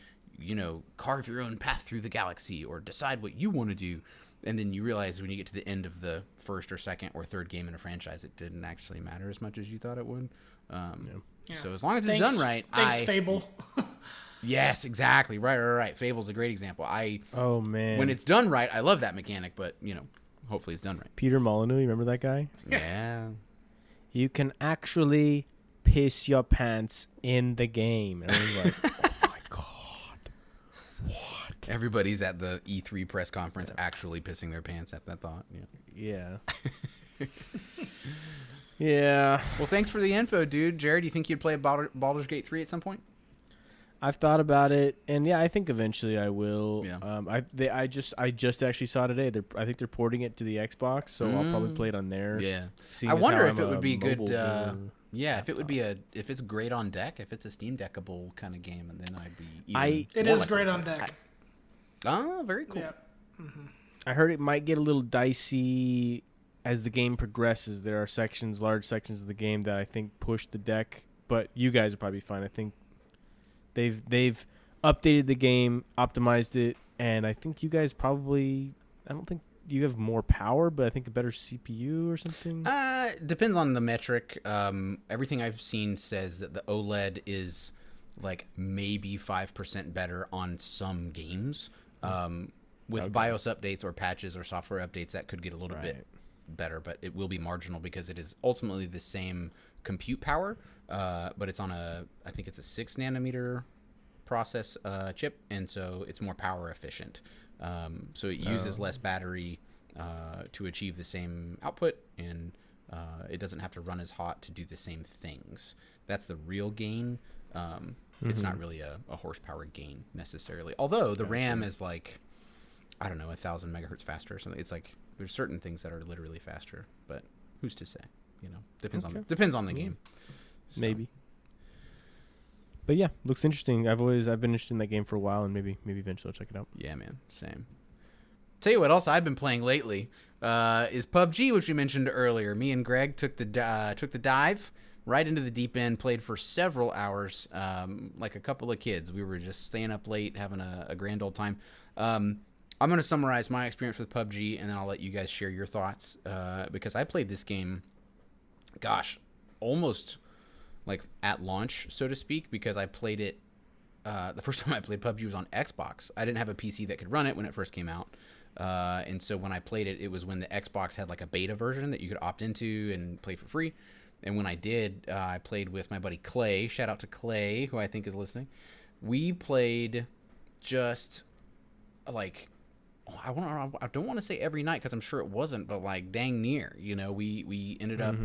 carve your own path through the galaxy or decide what you want to do. And then you realize when you get to the end of the first or second or third game in a franchise, it didn't actually matter as much as you thought it would. So as long as it's done right, thanks, Fable. Yes, exactly. Right. Fable's a great example. Oh man, when it's done right, I love that mechanic, but hopefully it's done right. Peter Molyneux, you remember that guy? Yeah. You can actually piss your pants in the game. And I was like, oh my god, what? Everybody's at the E3 press conference actually pissing their pants at that thought. Yeah. Yeah. Well, thanks for the info, dude. Jared, do you think you'd play Baldur's Gate 3 at some point? I've thought about it, and yeah, I think eventually I will. Yeah. I just actually saw today. I think they're porting it to the Xbox, so I'll probably play it on there. Yeah. I wonder if it would be good. If it would be if it's great on deck, if it's a Steam Deckable kind of game, and then I'd be. It is great on deck. Oh, very cool. Yeah. Mm-hmm. I heard it might get a little dicey as the game progresses. There are large sections of the game that I think push the deck, but you guys will probably be fine. I think they've updated the game, optimized it, and I think you guys probably, I don't think you have more power, but I think a better CPU or something. Depends on the metric. Everything I've seen says that the OLED is like maybe 5% better on some games. With BIOS updates or patches or software updates, that could get a little bit better, but it will be marginal because it is ultimately the same compute power, but it's on I think it's a 6 nanometer process chip, and so it's more power efficient. So it uses less battery to achieve the same output, and it doesn't have to run as hot to do the same things. That's the real gain. It's not really a horsepower gain necessarily. Although the RAM is like, I don't know, 1,000 megahertz faster or something. It's like there's certain things that are literally faster, but who's to say? Depends on the game. So. Maybe. But yeah, looks interesting. I've been interested in that game for a while, and maybe eventually I'll check it out. Yeah, man, same. Tell you what else I've been playing lately is PUBG, which we mentioned earlier. Me and Greg took the dive right into the deep end, played for several hours, like a couple of kids. We were just staying up late, having a grand old time. I'm going to summarize my experience with PUBG, and then I'll let you guys share your thoughts, because I played this game, almost like at launch, so to speak, because I played it, the first time I played PUBG was on Xbox. I didn't have a PC that could run it when it first came out. And so when I played it, it was when the Xbox had like a beta version that you could opt into and play for free. And when I did, I played with my buddy Clay. Shout out to Clay, who I think is listening. We played just like, I don't want to say every night because I'm sure it wasn't, but like dang near. You know, we ended up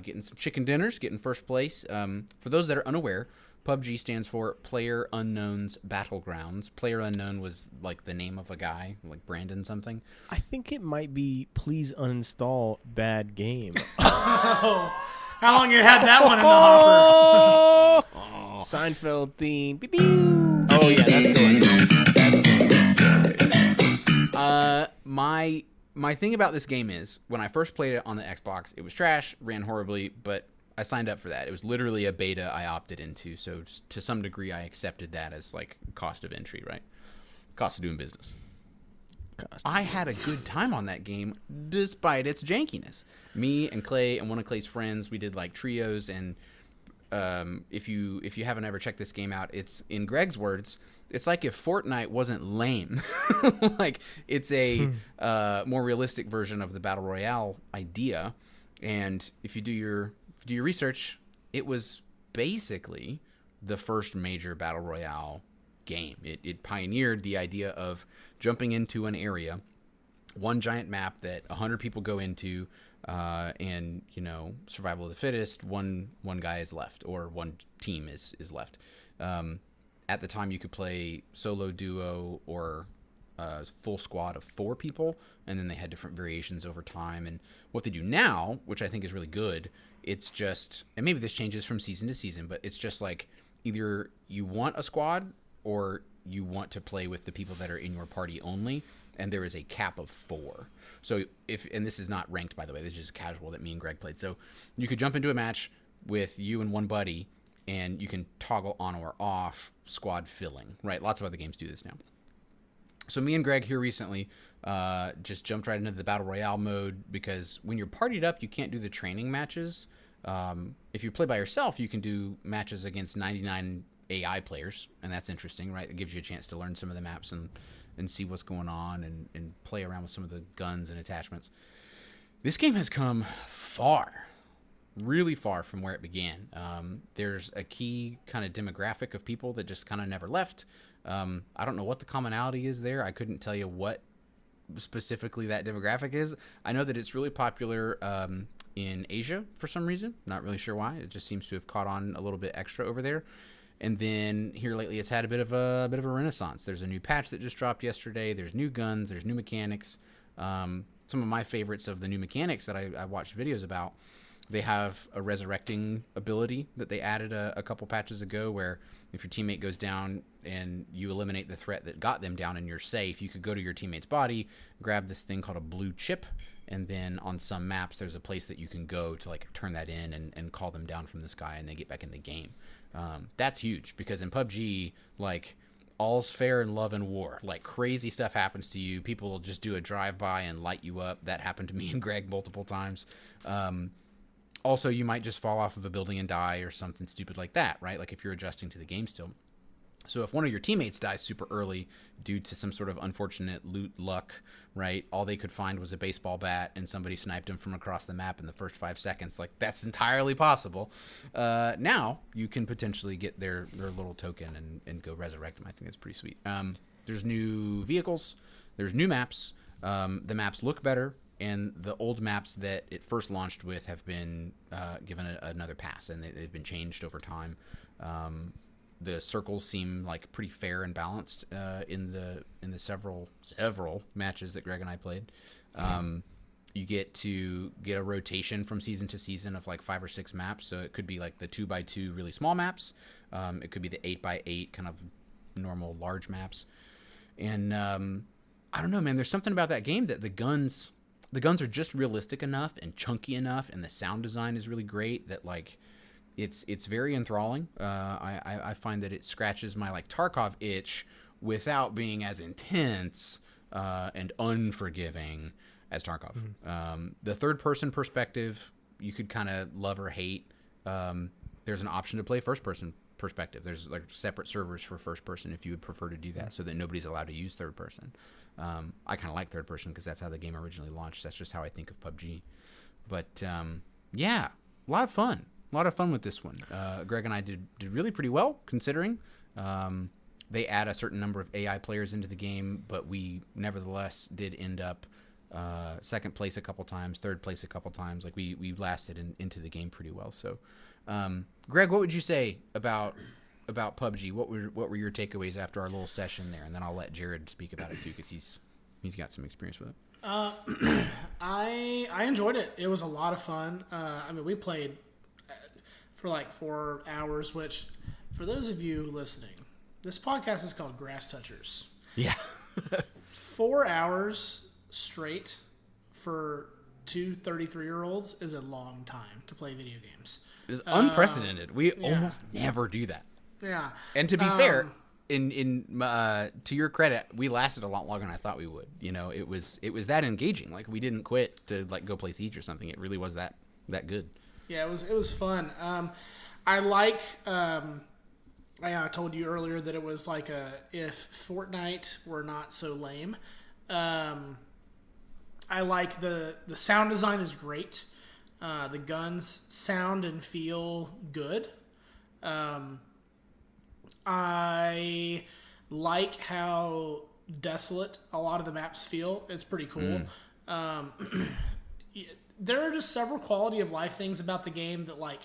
getting some chicken dinners, getting first place. For those that are unaware, PUBG stands for Player Unknown's Battlegrounds. Player Unknown was like the name of a guy, like Brandon something. I think it might be please uninstall bad game. Oh, how long you had that one in the hopper? Oh, Seinfeld theme. Beep, beep. Oh yeah, that's going. My thing about this game is when I first played it on the Xbox, it was trash, ran horribly, but I signed up for that. It was literally a beta I opted into, so to some degree I accepted that as like cost of entry, right? Cost of doing business. I had a good time on that game despite its jankiness. Me and Clay and one of Clay's friends, we did like trios, and if you haven't ever checked this game out, it's, in Greg's words, it's like if Fortnite wasn't lame. Like it's a more realistic version of the Battle Royale idea. And if you do your research, it was basically the first major Battle Royale game. It pioneered the idea of jumping into an area, one giant map that 100 people go into, and you know, survival of the fittest. One guy is left, or one team is left. At the time, you could play solo, duo, or a full squad of 4 people, and then they had different variations over time. And what they do now, which I think is really good, it's just, and maybe this changes from season to season, but it's just like either you want a squad or you want to play with the people that are in your party only, and there is a cap of 4. So and this is not ranked, by the way, this is just casual that me and Greg played. So you could jump into a match with you and one buddy, and you can toggle on or off squad filling, right? Lots of other games do this now. So me and Greg here recently just jumped right into the Battle Royale mode, because when you're partied up, you can't do the training matches. If you play by yourself, you can do matches against 99 AI players, and that's interesting, right? It gives you a chance to learn some of the maps and see what's going on and play around with some of the guns and attachments. This game has come far, really far from where it began. There's a key kind of demographic of people that just kind of never left. I don't know what the commonality is there. I couldn't tell you what specifically that demographic is. I know that it's really popular in Asia for some reason. Not really sure why. It just seems to have caught on a little bit extra over there. And then here lately, it's had a bit of a renaissance. There's a new patch that just dropped yesterday. There's new guns. There's new mechanics. Some of my favorites of the new mechanics that I watched videos about, they have a resurrecting ability that they added a couple patches ago, where if your teammate goes down and you eliminate the threat that got them down and you're safe, you could go to your teammate's body, grab this thing called a blue chip, and then on some maps there's a place that you can go to like turn that in and call them down from the sky, and they get back in the game. That's huge, because in PUBG, like, all's fair in love and war. Like, crazy stuff happens to you. People will just do a drive-by and light you up. That happened to me and Greg multiple times. Also, you might just fall off of a building and die or something stupid like that, right? Like if you're adjusting to the game still. So if one of your teammates dies super early due to some sort of unfortunate loot luck, right, all they could find was a baseball bat and somebody sniped him from across the map in the first 5 seconds. Like, that's entirely possible. Now you can potentially get their little token and go resurrect them. I think that's pretty sweet. There's new vehicles. There's new maps. The maps look better. And the old maps that it first launched with have been given another pass, and they've been changed over time. The circles seem like pretty fair and balanced in the several matches that Greg and I played. You get to get a rotation from season to season of like 5 or 6 maps. So it could be like the 2x2 really small maps. It could be the 8x8 kind of normal large maps. And I don't know, man. There's something about that game that the guns are just realistic enough and chunky enough, and the sound design is really great that like it's very enthralling. I find that it scratches my like Tarkov itch without being as intense and unforgiving as Tarkov. The third person perspective you could kind of love or hate. There's an option to play first person perspective. There's like separate servers for first person if you would prefer to do that, so that nobody's allowed to use third person. I kind of like third person because that's how the game originally launched. That's just how I think of PUBG. But yeah, a lot of fun. A lot of fun with this one. Greg and I did really pretty well considering. They add a certain number of AI players into the game, but we nevertheless did end up second place a couple times, third place a couple times. Like we lasted into the game pretty well. So, Greg, what would you say about PUBG? What were your takeaways after our little session there? And then I'll let Jared speak about it too, because he's got some experience with it. I enjoyed it. It was a lot of fun. I mean, we played for like 4 hours, which for those of you listening, this podcast is called Grasstouchers. Yeah. 4 hours straight for two 33-year-olds is a long time to play video games. It's unprecedented. We almost never do that. Yeah. And to be fair, in to your credit, we lasted a lot longer than I thought we would. You know, it was that engaging. Like, we didn't quit to like go play Siege or something. It really was that good. Yeah, it was fun. I like. I told you earlier that it was like if Fortnite were not so lame. I like the sound design is great. The guns sound and feel good. I like how desolate a lot of the maps feel. It's pretty cool. There are just several quality of life things about the game that like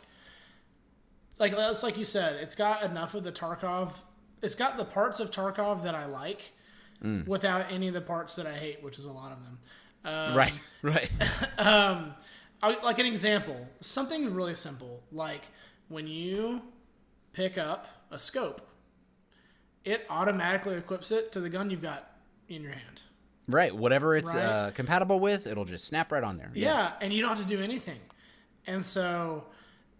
it's like you said, it's got enough of the Tarkov. It's got the parts of Tarkov that I like without any of the parts that I hate, which is a lot of them. Right. Like an example, something really simple, like when you pick up a scope, it automatically equips it to the gun you've got in your hand. Right. Whatever it's compatible with, it'll just snap right on there. Yeah, and you don't have to do anything. And so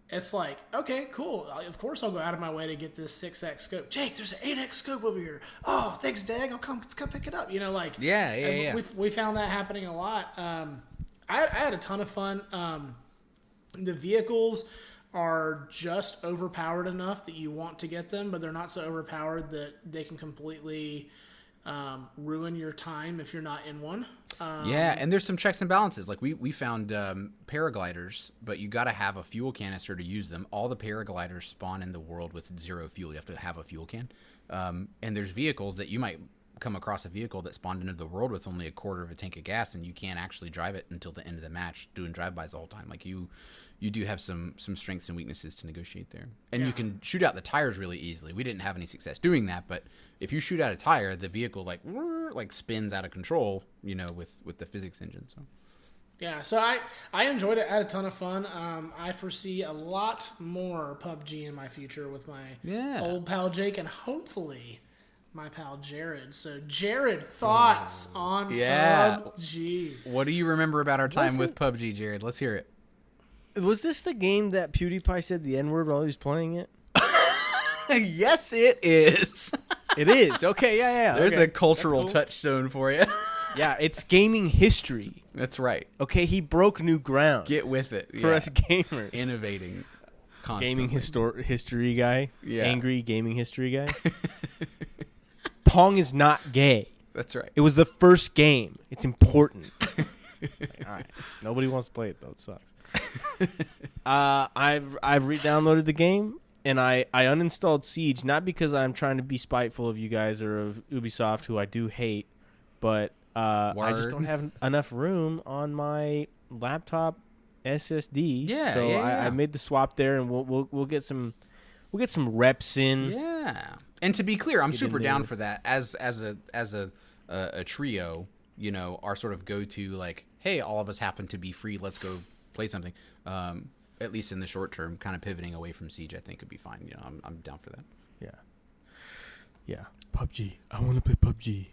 it's like, okay, cool. Of course I'll go out of my way to get this 6X scope. Jake, there's an 8X scope over here. Oh, thanks, Dag. I'll come pick it up. You know, like... Yeah. We found that happening a lot. I had a ton of fun. The vehicles are just overpowered enough that you want to get them, but they're not so overpowered that they can completely ruin your time if you're not in one. And there's some checks and balances. Like we found paragliders, but you got to have a fuel canister to use them. All the paragliders spawn in the world with 0 fuel. You have to have a fuel can. And there's vehicles that you might come across a vehicle that spawned into the world with only a quarter of a tank of gas, and you can't actually drive it until the end of the match doing drive-bys the whole time. Like you do have some strengths and weaknesses to negotiate there. And you can shoot out the tires really easily. We didn't have any success doing that, but if you shoot out a tire, the vehicle like spins out of control, you know, with the physics engine. So yeah, so I enjoyed it. I had a ton of fun. I foresee a lot more PUBG in my future with my old pal Jake and hopefully my pal Jared. So Jared, thoughts on PUBG? What do you remember about our time with PUBG, Jared? Let's hear it. Was this the game that PewDiePie said the N-word while he was playing it? Yes, it is. It is. Okay, yeah. There's a cultural touchstone for you. Yeah, it's gaming history. That's right. Okay, he broke new ground. Get with it. For us gamers. Innovating constantly. Gaming history guy. Yeah. Angry gaming history guy. Pong is not gay. That's right. It was the first game. It's important. All right. Nobody wants to play it, though. It sucks. I've re-downloaded the game, and I uninstalled Siege, not because I'm trying to be spiteful of you guys or of Ubisoft, who I do hate, but I just don't have enough room on my laptop SSD. Yeah, so yeah. I made the swap there, and we'll get some reps in. Yeah. And to be clear, I'm super down for that. As a trio, you know, our sort of go-to, like, hey, all of us happen to be free, let's go play something. At least in the short term, kind of pivoting away from Siege, I think would be fine. You know, I'm down for that. Yeah. PUBG. I want to play PUBG.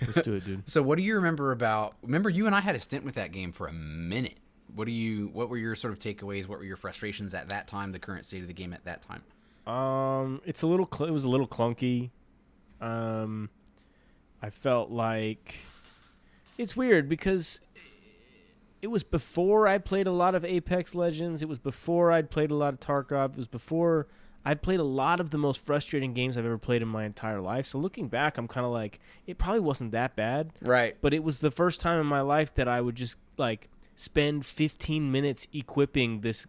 Let's do it, dude. So what do you remember about? Remember, you and I had a stint with that game for a minute. What were your sort of takeaways? What were your frustrations at that time? The current state of the game at that time? It was a little clunky. I felt like it's weird because it was before I played a lot of Apex Legends. It was before I'd played a lot of Tarkov. It was before I've played a lot of the most frustrating games I've ever played in my entire life. So looking back, I'm kind of like, it probably wasn't that bad. Right. But it was the first time in my life that I would just like spend 15 minutes equipping this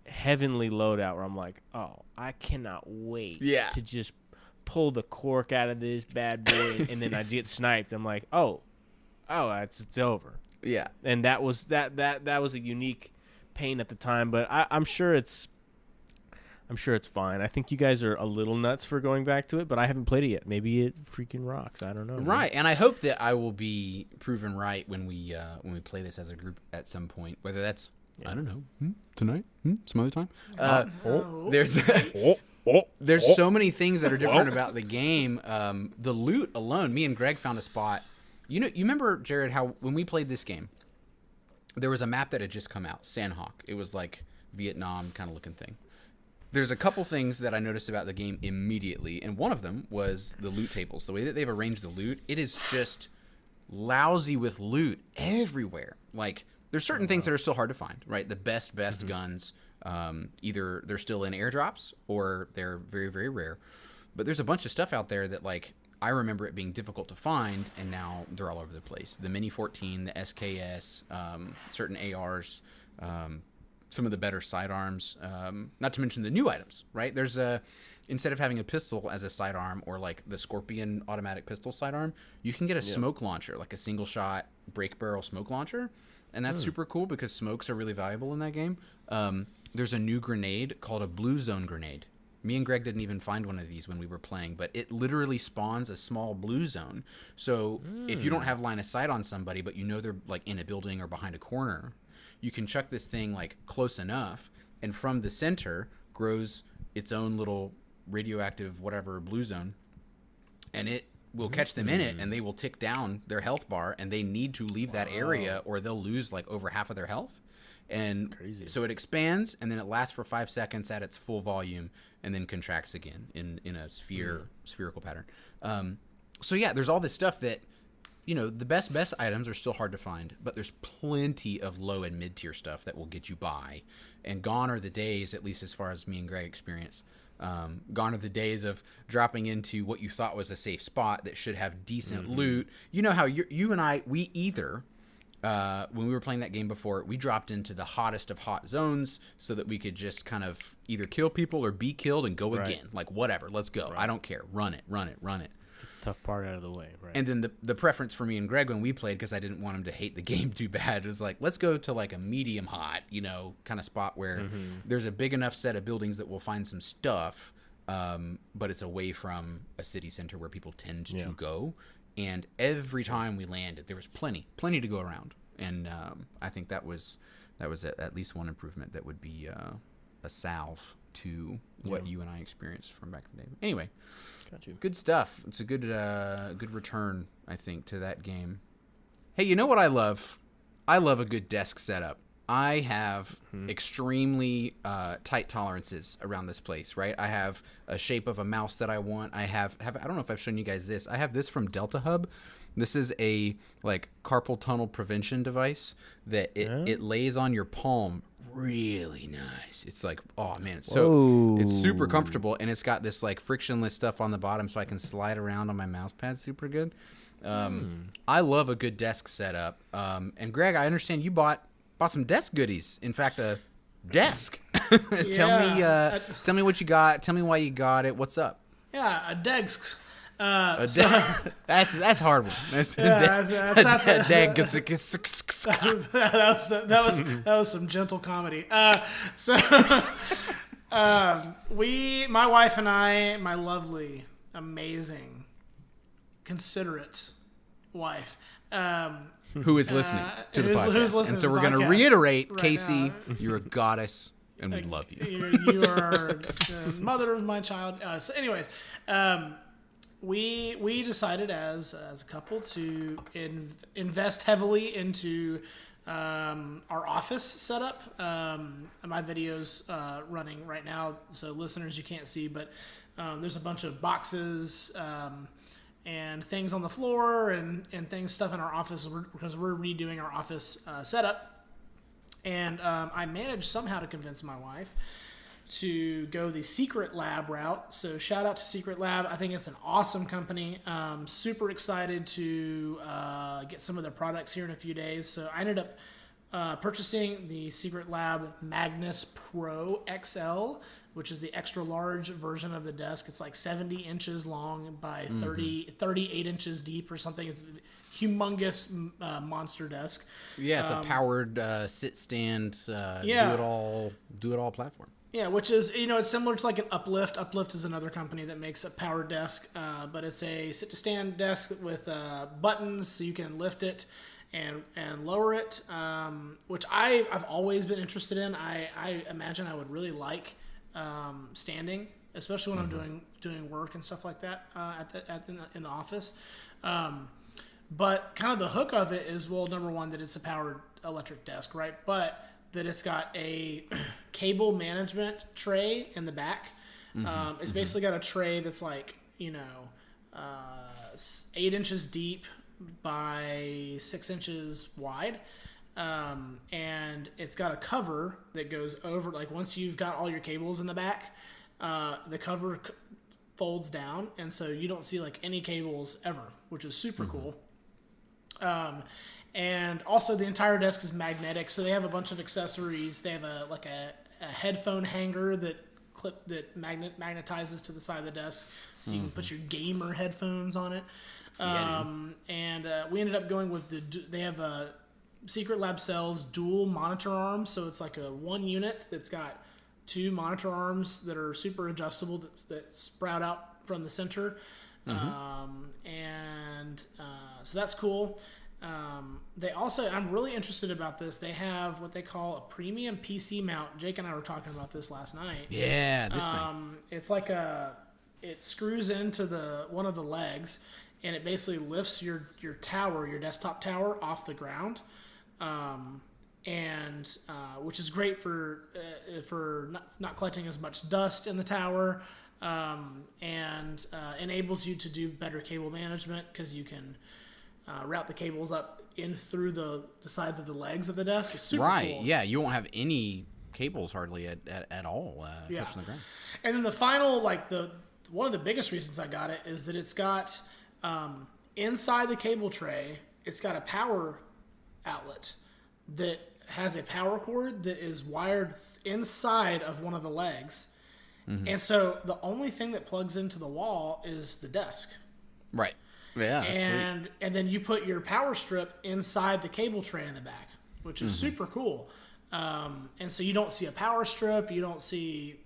heavenly loadout where I'm like, oh, I cannot wait to just pull the cork out of this bad boy, and then I get sniped. I'm like, oh, it's over. Yeah. And that was a unique pain at the time, but I'm sure it's fine. I think you guys are a little nuts for going back to it, but I haven't played it yet. Maybe it freaking rocks. I don't know. Right, and I hope that I will be proven right when we play this as a group at some point. Whether that's I don't know, tonight, some other time. There's so many things that are different about the game. The loot alone. Me and Greg found a spot. You remember, Jared, how when we played this game, there was a map that had just come out, Sandhawk. It was like Vietnam kind of looking thing. There's a couple things that I noticed about the game immediately, and one of them was the loot tables. The way that they've arranged the loot, it is just lousy with loot everywhere. Like, there's certain things that are still hard to find, right? The best guns, either they're still in airdrops or they're very, very rare. But there's a bunch of stuff out there that, like, I remember it being difficult to find, and now they're all over the place. The Mini 14, the SKS, certain ARs, some of the better sidearms, not to mention the new items, right? There's instead of having a pistol as a sidearm or like the Scorpion automatic pistol sidearm, you can get a smoke launcher, like a single shot break barrel smoke launcher. And that's super cool because smokes are really valuable in that game. There's a new grenade called a blue zone grenade. Me and Greg didn't even find one of these when we were playing, but it literally spawns a small blue zone. So if you don't have line of sight on somebody, but you know they're like in a building or behind a corner, you can chuck this thing like close enough, and from the center grows its own little radioactive whatever blue zone, and it will catch them in it, and they will tick down their health bar, and they need to leave that area or they'll lose like over half of their health. And so it expands, and then it lasts for 5 seconds at its full volume, and then contracts again in a spherical pattern. So yeah, there's all this stuff that, you know, the best items are still hard to find, but there's plenty of low and mid tier stuff that will get you by. And gone are the days, at least as far as me and Greg experience, gone are the days of dropping into what you thought was a safe spot that should have decent loot. You know how you and I, we either, when we were playing that game before, we dropped into the hottest of hot zones so that we could just kind of either kill people or be killed and go again. Like, whatever, let's go. I don't care. Run it. Tough part out of the way, right? And then the preference for me and Greg when we played, because I didn't want him to hate the game too bad, was like, let's go to like a medium hot, you know, kind of spot where there's a big enough set of buildings that we'll find some stuff, but it's away from a city center where people tend to go. And every time we landed, there was plenty to go around. And I think that was at least one improvement that would be a salve to what you and I experienced from back in the day. Anyway, got you. Good stuff. It's a good return, I think, to that game. Hey, you know what I love? I love a good desk setup. I have extremely tight tolerances around this place, right? I have a shape of a mouse that I want. I have I don't know if I've shown you guys this. I have this from Delta Hub. This is a like carpal tunnel prevention device that it lays on your palm really nice. It's like, oh man, it's super comfortable, and it's got this like frictionless stuff on the bottom so I can slide around on my mouse pad super good. I love a good desk setup. And Greg, I understand you bought some desk goodies. In fact, a desk. Tell me what you got. Tell me why you got it. What's up? Yeah, a desk. That's a hard one. That was some gentle comedy. My wife and I, my lovely, amazing, considerate wife, who is listening to the podcast, and so we're going to reiterate, right, Casey, you're a goddess, and we love you. You are the mother of my child. So, anyways. We decided as a couple to invest heavily into our office setup. My video's running right now, so listeners, you can't see, but there's a bunch of boxes and things on the floor and stuff in our office because we're redoing our office setup. And I managed somehow to convince my wife to go the Secret Lab route. So shout out to Secret Lab. I think it's an awesome company. Super excited to get some of their products here in a few days. So I ended up purchasing the Secret Lab Magnus Pro XL, which is the extra large version of the desk. It's like 70 inches long by 38 inches deep or something. It's a humongous monster desk. Yeah, it's a powered sit stand, do it all platform. Yeah, which is, it's similar to like an Uplift. Uplift is another company that makes a powered desk, but it's a sit-to-stand desk with buttons so you can lift it and lower it, which I've always been interested in. I imagine I would really like standing, especially when I'm doing work and stuff like that in the office. But kind of the hook of it is, well, number one, that it's a powered electric desk, right? But that it's got a cable management tray in the back. It's basically got a tray that's like, 8 inches deep by 6 inches wide. And it's got a cover that goes over, like once you've got all your cables in the back, the cover folds down. And so you don't see like any cables ever, which is super cool. And also the entire desk is magnetic, so they have a bunch of accessories. They have a headphone hanger that magnetizes to the side of the desk, so you can put your gamer headphones on it. And we ended up going with they have a Secret Lab sells dual monitor arms, so it's like a one unit that's got two monitor arms that are super adjustable that sprout out from the center. So that's cool. They also, I'm really interested about this. They have what they call a premium PC mount. Jake and I were talking about this last night. Yeah, this thing. It's like it screws into one of the legs, and it basically lifts your tower, your desktop tower, off the ground. Which is great for not collecting as much dust in the tower, and enables you to do better cable management because you can route the cables up in through the sides of the legs of the desk. It's super cool. Yeah, you won't have any cables hardly at all touching the ground. And then the final, one of the biggest reasons I got it is that it's got inside the cable tray, it's got a power outlet that has a power cord that is wired inside of one of the legs. And so the only thing that plugs into the wall is the desk. Right. Yeah. And then you put your power strip inside the cable tray in the back, which is super cool. And so you don't see a power strip, you don't see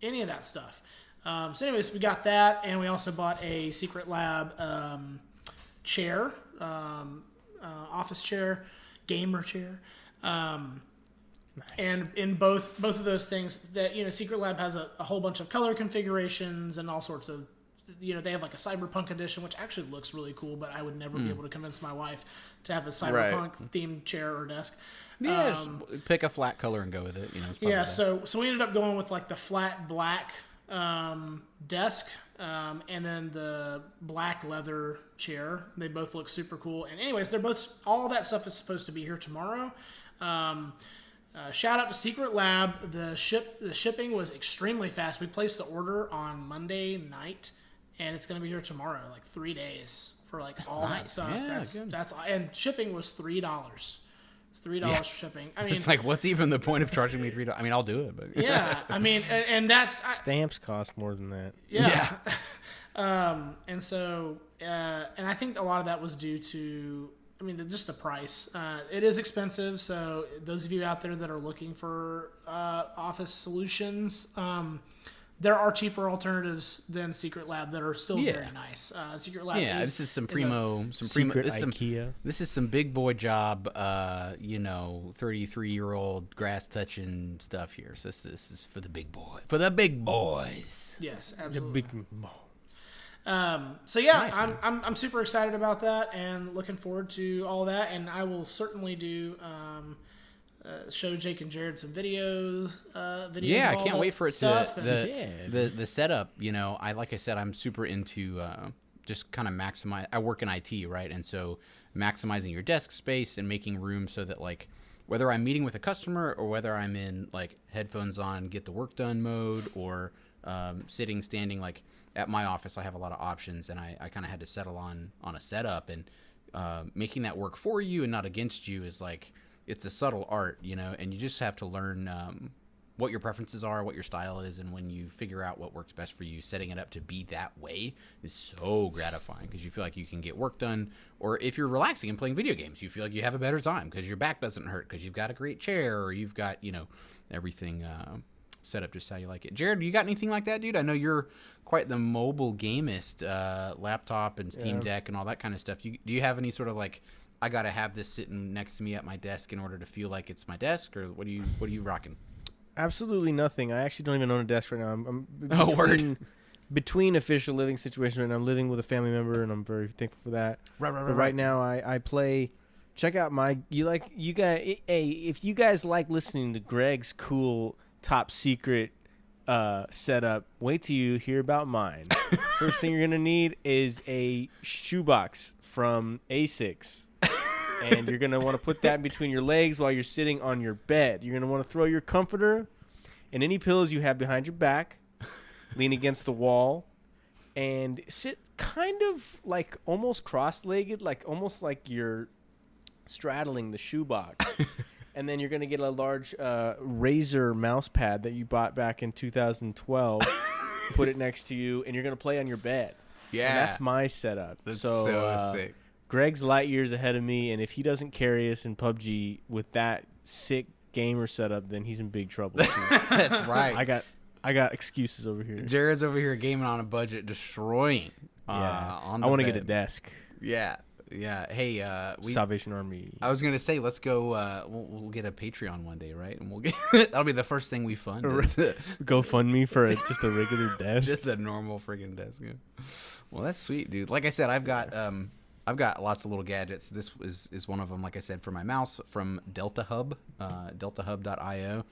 any of that stuff. So anyways, we got that, and we also bought a Secret Lab chair, office chair, gamer chair. Nice. And in both of those things, that Secret Lab has a whole bunch of color configurations and all sorts of, they have like a cyberpunk edition, which actually looks really cool, but I would never be able to convince my wife to have a cyberpunk themed chair or desk. Yeah, just pick a flat color and go with it. So we ended up going with like the flat black desk, and then the black leather chair. They both look super cool. And anyways, all that stuff is supposed to be here tomorrow. Shout out to Secret Lab. The shipping was extremely fast. We placed the order on Monday night, and it's going to be here tomorrow, like 3 days for all that stuff. Yeah, that's and shipping was $3. It's $3 for shipping. I mean, it's like, what's even the point of charging me $3? I mean, I'll do it, but yeah. I mean, and that's stamps cost more than that. Yeah. And so, and I think a lot of that was due to, just the price. It is expensive, so those of you out there that are looking for office solutions, there are cheaper alternatives than Secret Lab that are still very nice. Secret Lab, this is some IKEA. This is some big boy job, 33-year-old grass touching stuff here. So this is for the big boys. Yes, absolutely. The big boy. So yeah, Nice, I'm super excited about that and looking forward to all that. And I will certainly do show Jake and Jared some videos. Yeah, I can't wait for it stuff the setup. Like I said, I'm super into just kind of maximize. I work in IT, right, and so maximizing your desk space and making room so that whether I'm meeting with a customer or whether I'm in like headphones on, get the work done mode, or sitting, standing. Like at my office, I have a lot of options, and I kind of had to settle on a setup, and making that work for you and not against you is like, it's a subtle art, you know, and you just have to learn what your preferences are, what your style is, and when you figure out what works best for you, setting it up to be that way is so gratifying because you feel like you can get work done. Or if you're relaxing and playing video games, you feel like you have a better time because your back doesn't hurt because you've got a great chair, or you've got, you know, everything set up just how you like it. Jared, you got anything like that, dude? I know you're quite the mobile gamist, laptop and Steam Deck and all that kind of stuff. Do you have any sort of like, I got to have this sitting next to me at my desk in order to feel like it's my desk, or what are you rocking? Absolutely nothing. I actually don't even own a desk right now. I'm between official living situations right now. I'm living with a family member, and I'm very thankful for that. Right now, I play. Check out you guys. Hey, if you guys like listening to Greg's cool top secret setup, wait till you hear about mine. First thing you're gonna need is a shoebox from Asics. And you're going to want to put that in between your legs while you're sitting on your bed. You're going to want to throw your comforter and any pillows you have behind your back, lean against the wall, and sit kind of like almost cross-legged, like almost like you're straddling the shoebox. And then you're going to get a large Razer mouse pad that you bought back in 2012, put it next to you, and you're going to play on your bed. Yeah. And that's my setup. That's so sick. Greg's light years ahead of me, and if he doesn't carry us in PUBG with that sick gamer setup, then he's in big trouble. That's right. I got excuses over here. Jared's over here gaming on a budget, destroying. Yeah, on I want to bed. get a desk. Yeah. Hey, Salvation Army. I was gonna say, let's go. We'll get a Patreon one day, right? And we'll get that'll be the first thing we fund. Go fund me for just a regular desk. Just a normal friggin' desk. Yeah. Well, that's sweet, dude. Like I said, I've got lots of little gadgets. This is one of them, like I said, for my mouse from Delta Hub, deltahub.io.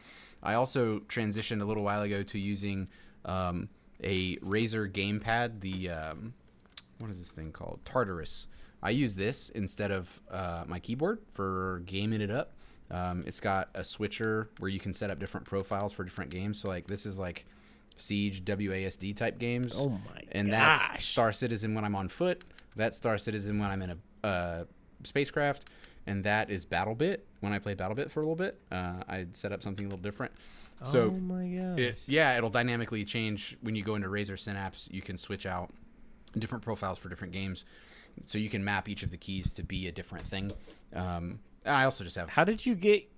I also transitioned a little while ago to using a Razer gamepad, the, what is this thing called? Tartarus. I use this instead of my keyboard for gaming it up. It's got a switcher where you can set up different profiles for different games. So, like, this is like Siege, WASD type games. Oh, my And gosh. that's Star Citizen when I'm on foot. That's Star Citizen when I'm in a spacecraft, and that is BattleBit when I play BattleBit for a little bit. I'd set up something a little different. So, oh my gosh. It'll dynamically change when you go into Razer Synapse. You can switch out different profiles for different games, so you can map each of the keys to be a different thing. I also just have. How did you get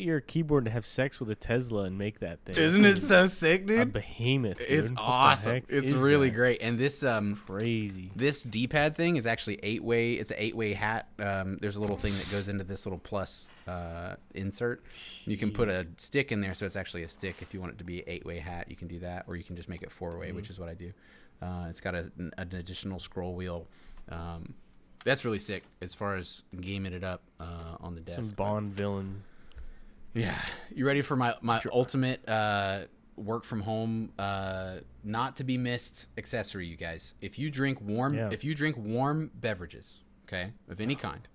your keyboard to have sex with a Tesla and make that thing? Isn't it so sick, dude? A behemoth, dude. It's What the awesome. heck It's is really that? great. And this Crazy. This D-pad thing is actually 8-way. It's an 8-way hat. There's a little thing that goes into this little plus insert. You can put a stick in there, so it's actually a stick. If you want it to be an 8-way hat, you can do that, or you can just make it 4-way, which is what I do. It's got an additional scroll wheel. That's really sick as far as gaming it up on the desk. Some Bond villain. Yeah. You ready for my ultimate work from home not to be missed accessory, you guys? If you drink warm beverages, okay, of any kind,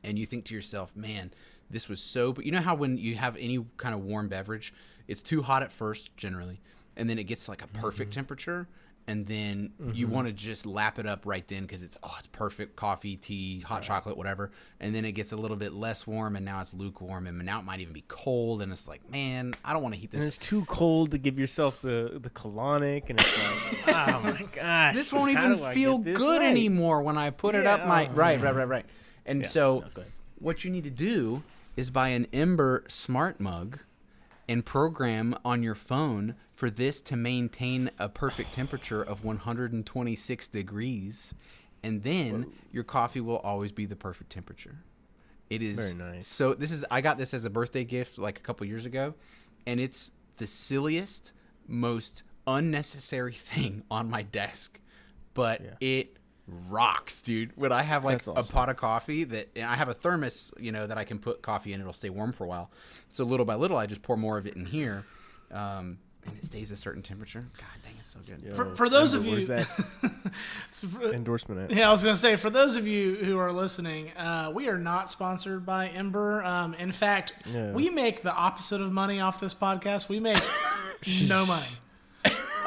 and you think to yourself, man, this was so, but you know how when you have any kind of warm beverage, it's too hot at first generally, and then it gets like a perfect temperature, and then you want to just lap it up right then because it's perfect, coffee, tea, hot chocolate, whatever, and then it gets a little bit less warm, and now it's lukewarm, and now it might even be cold, and it's like, man, I don't want to heat this. And it's too cold to give yourself the colonic, and it's like, oh my gosh, this won't even feel good anymore when I put it up my right. And so what you need to do is buy an Ember smart mug and program on your phone for this to maintain a perfect temperature of 126 degrees, and then your coffee will always be the perfect temperature. It is very nice. So I got this as a birthday gift like a couple years ago, and it's the silliest, most unnecessary thing on my desk, but it rocks, dude. When I have like a pot of coffee and I have a thermos, that I can put coffee in, it'll stay warm for a while. So little by little, I just pour more of it in here, and it stays a certain temperature. God dang, it's so good. For those of you, endorsement. Yeah, I was going to say, for those of you who are listening, we are not sponsored by Ember. In fact, we make the opposite of money off this podcast. We make no money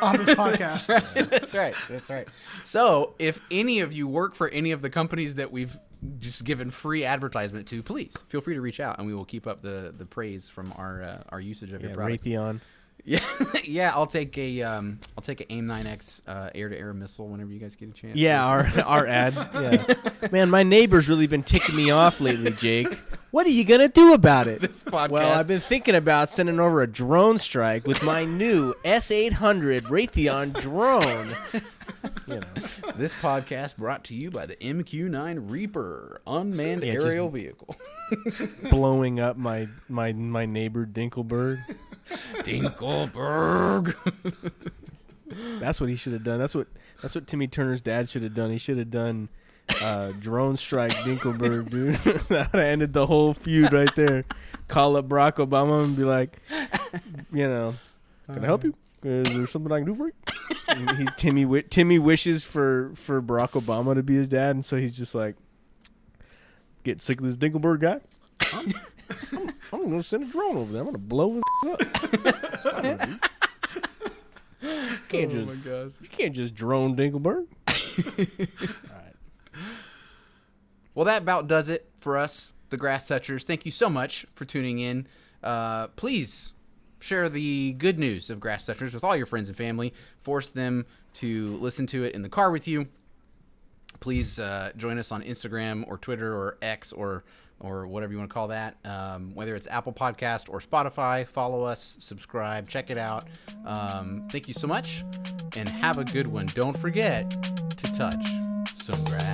on this podcast. That's right. So if any of you work for any of the companies that we've just given free advertisement to, please feel free to reach out, and we will keep up the praise from our usage of your product. Raytheon. Yeah, I'll take a AIM 9X air-to-air missile whenever you guys get a chance. Yeah, our ad. Yeah, man, my neighbor's really been ticking me off lately, Jake. What are you gonna do about it? This podcast. Well, I've been thinking about sending over a drone strike with my new S800 Raytheon drone. This podcast brought to you by the MQ-9 Reaper unmanned aerial vehicle, blowing up my neighbor Dinkelberg. Dinkelberg. That's what he should have done. That's what Timmy Turner's dad should have done. He should have done drone strike Dinkelberg, dude. That would have ended the whole feud right there. Call up Barack Obama and be like, can I help you? Is there something I can do for you? And Timmy wishes for Barack Obama to be his dad, and so he's just like, getting sick of this Dinkelberg guy. I'm going to send a drone over there. I'm going to blow his up. You can't just drone Dinkelberg. All right. Well, that about does it for us, the Grasstouchers. Thank you so much for tuning in. Please share the good news of Grasstouchers with all your friends and family. Force them to listen to it in the car with you. Please join us on Instagram or Twitter or X or whatever you want to call that. Whether it's Apple Podcast or Spotify, follow us, subscribe, check it out. Thank you so much, and have a good one. Don't forget to touch some grass.